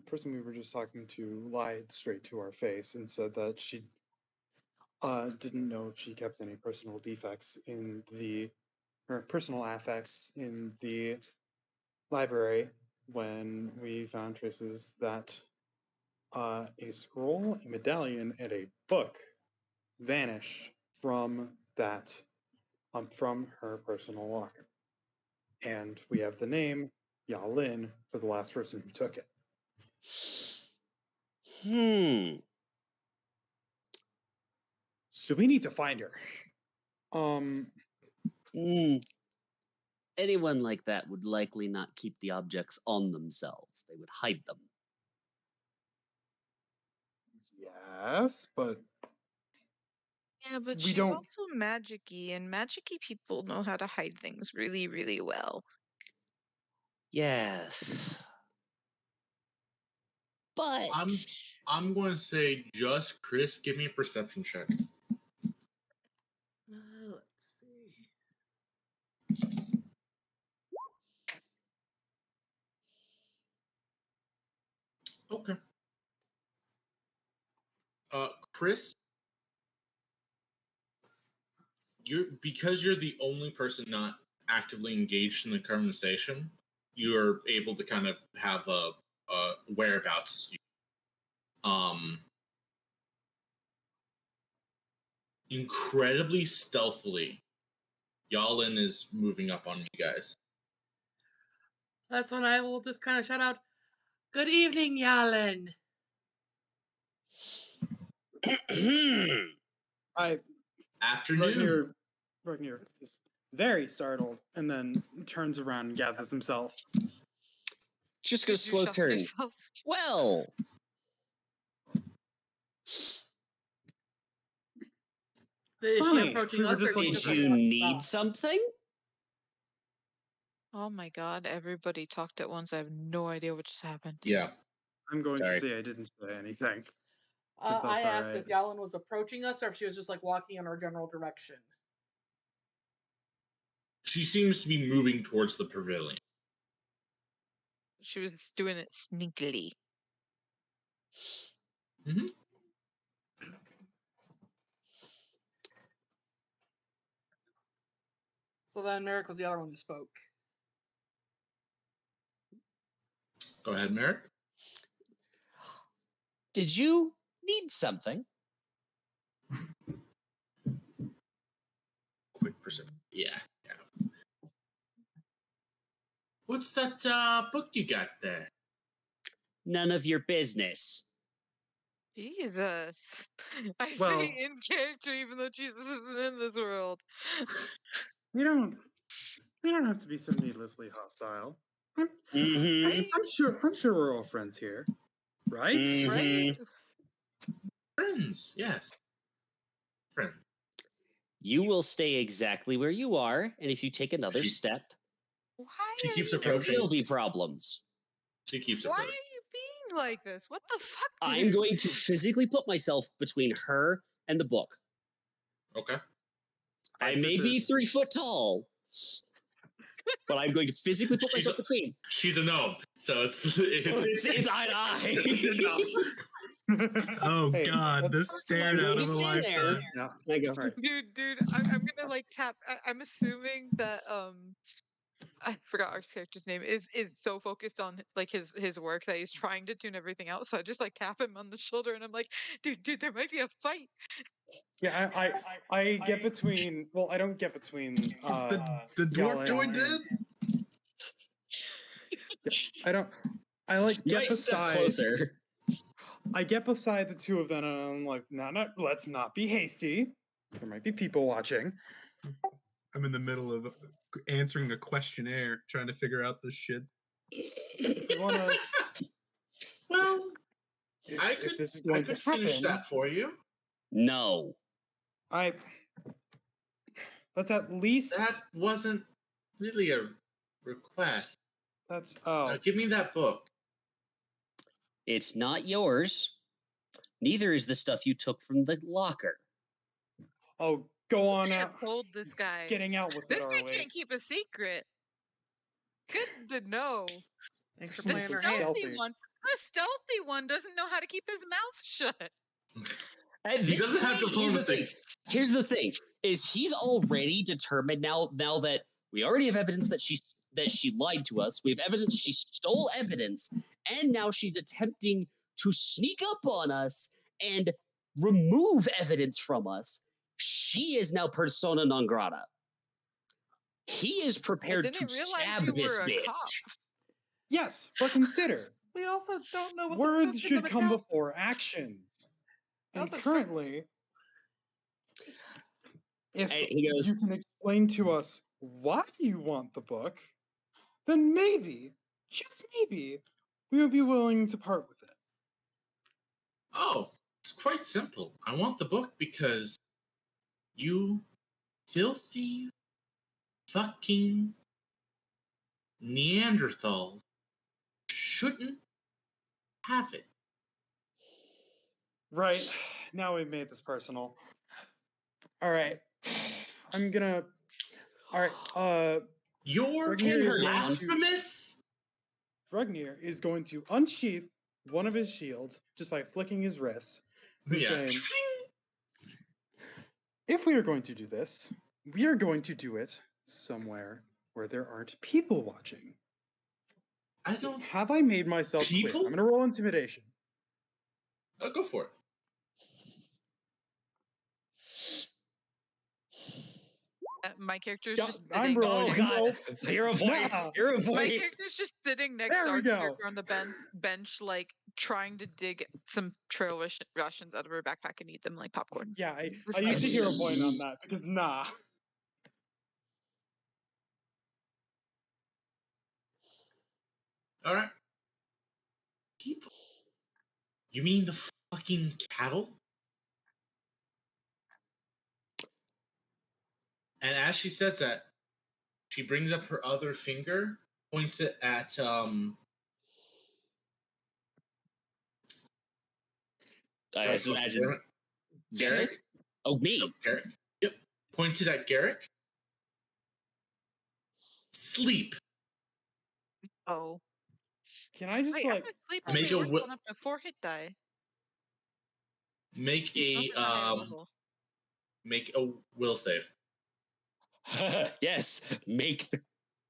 person we were just talking to lied straight to our face and said that she didn't know if she kept any personal defects in her personal affects in the library when we found traces that a scroll, a medallion, and a book vanished from from her personal locker. And we have the name Yalin for the last person who took it. So we need to find her. Anyone like that would likely not keep the objects on themselves. They would hide them. Yes, but Yeah, but we she's don't... also magic-y, and magic-y people know how to hide things really, really well. Yes. But I'm going to say just Chris, give me a perception check. Let's see. Okay. Chris, because you're the only person not actively engaged in the conversation, you're able to kind of have a whereabouts. Incredibly stealthily, Yalin is moving up on you guys. That's when I will just kind of shout out, "Good evening, Yalen." I Afternoon. Ragnar is very startled and then turns around and gathers himself. Just gonna Did you slow shock turn. yourself? Well, Is she Funny, approaching we were us, or just is she looking just for like did you walking need past? something? Oh my god, everybody talked at once. I have no idea what just happened. Yeah. I'm going Sorry. to say I didn't say anything. If I that's asked alright. if Yalen was approaching us, or if she was just like walking in our general direction. She seems to be moving towards the pavilion. She was doing it sneakily. Mm-hmm. So then Merrick was the other one who spoke. Go ahead, Merrick. Did you need something? Quick perception. Yeah. What's that book you got there? None of your business. Jesus. I Well- say in character even though Jesus isn't in this world. We don't have to be so needlessly hostile. Mm-hmm. Right? I'm sure we're all friends here. Right? Mhm. Right? Friends, yes. Friends. You will stay exactly where you are, and if you take another She- step, Why She are keeps you there approaching. will be problems. She keeps Why are approaching. you being like this? What the fuck, dude? I'm going to physically put myself between her and the book. Okay. I may be 3 foot tall, but I'm going to physically put She's myself a- between. She's a gnome, so it's So it's eye to eye. Oh Hey, god, that's- this stared I'm out going of to a stand there. lifetime. Yeah. I go. Right. Dude, I'm gonna like tap. I'm assuming that I forgot our character's name is so focused on like his work that he's trying to tune everything out. So I just like tap him on the shoulder and I'm like, dude, there might be a fight. Yeah, I get between. Well, I don't get between. The dwarf Yalen joined and- in? I don't. I like You get guys step beside. closer. I get beside the two of them, and I'm like, no, let's not be hasty. There might be people watching. I'm in the middle of answering a questionnaire, trying to figure out this shit. You wanna? Well, If, I if could, this is I going could to finish happen, that for you. No. That's at least. That wasn't really a request. That's Now, give me that book. It's not yours. Neither is the stuff you took from the locker. Oh, go on I out. told this guy. Getting out with This it, guy are we? can't keep a secret. Good to know. Thanks for The playing her stealthy hand. The stealthy one doesn't know how to keep his mouth shut. At He this doesn't have point, diplomacy. Here's the thing: is he's already determined now that we already have evidence that she lied to us. We have evidence she stole evidence, and now she's attempting to sneak up on us and remove evidence from us. She is now persona non grata. He is prepared to didn't realize stab you this were a bitch. cop. Yes, but consider We also don't know what words the fuck's should gonna come count. before actions. And Also, currently, if And he goes, you can explain to us why you want the book, then maybe, just maybe, we would be willing to part with it. Oh, it's quite simple. I want the book because you filthy fucking Neanderthals shouldn't have it. Right, now we've made this personal. All right, I'm gonna. All right, You're Ragnar is going to- blasphemous? Ragnar is going to unsheath one of his shields just by flicking his wrist. and Yeah. saying, if we are going to do this, we are going to do it somewhere where there aren't people watching. I don't. Have I made myself clear? People? I'm going to roll intimidation. I'll go for it. My character's Yeah, just I'm sitting. rolling. Oh god! Nope. Hero point! Nah. Hero My point! character's just sitting next There to we our go. character on the bench, like trying to dig some trail rations out of her backpack and eat them like popcorn. Yeah, This I is used a it. hero point on that because nah. All right. People. You mean the fucking cattle? And as she says that, she brings up her other finger, points it at I just imagine Garrick. Xanthus? Oh, me. Nope, Garrick. Yep. Points it at Garrick. Sleep. Oh. Can I just Wait, like I'm asleep make only a works wi- on up to 4 hit die. make That's a at a higher level. will save. Yes, make the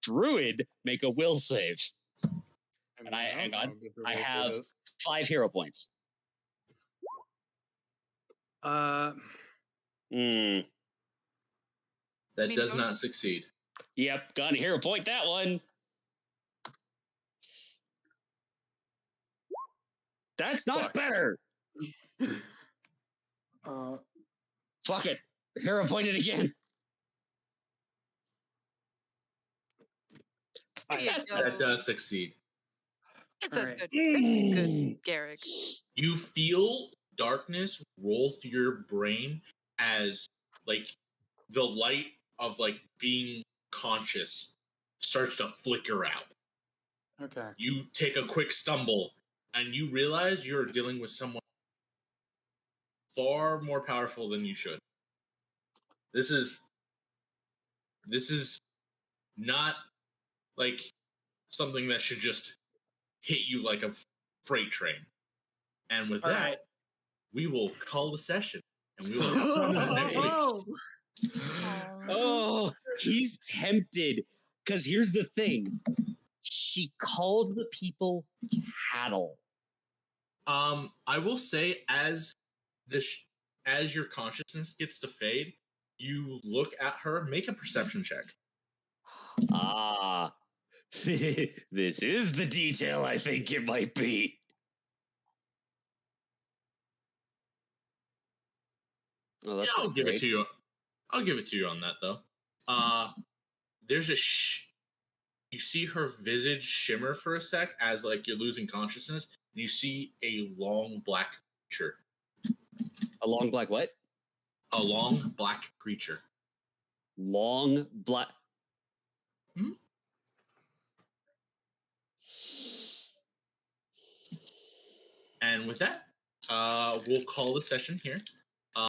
druid make a will save. And I hang on. I have 5 hero points. Mm. That does not succeed. Yep, got a hero point that one. That's not Fuck. better. Fuck it. Hero pointed again. That does succeed. That's good. This is good, Garrick. You feel darkness roll through your brain as like the light of like being conscious starts to flicker out. Okay. You take a quick stumble and you realize you're dealing with someone far more powerful than you should. This is not like something that should just hit you like a freight train. And with that, we will call the session and we will next week. Oh, he's tempted. Because here's the thing. She called the people cattle. I will say as your consciousness gets to fade, you look at her, make a perception check. Ah, this is the detail I think it might be. Oh, that's I'll give it to you. I'll give it to you on that though. There's a you see her visage shimmer for a sec as like you're losing consciousness, and you see a long black creature. A long black what? A long black creature. Long black. And with that, we'll call the session here.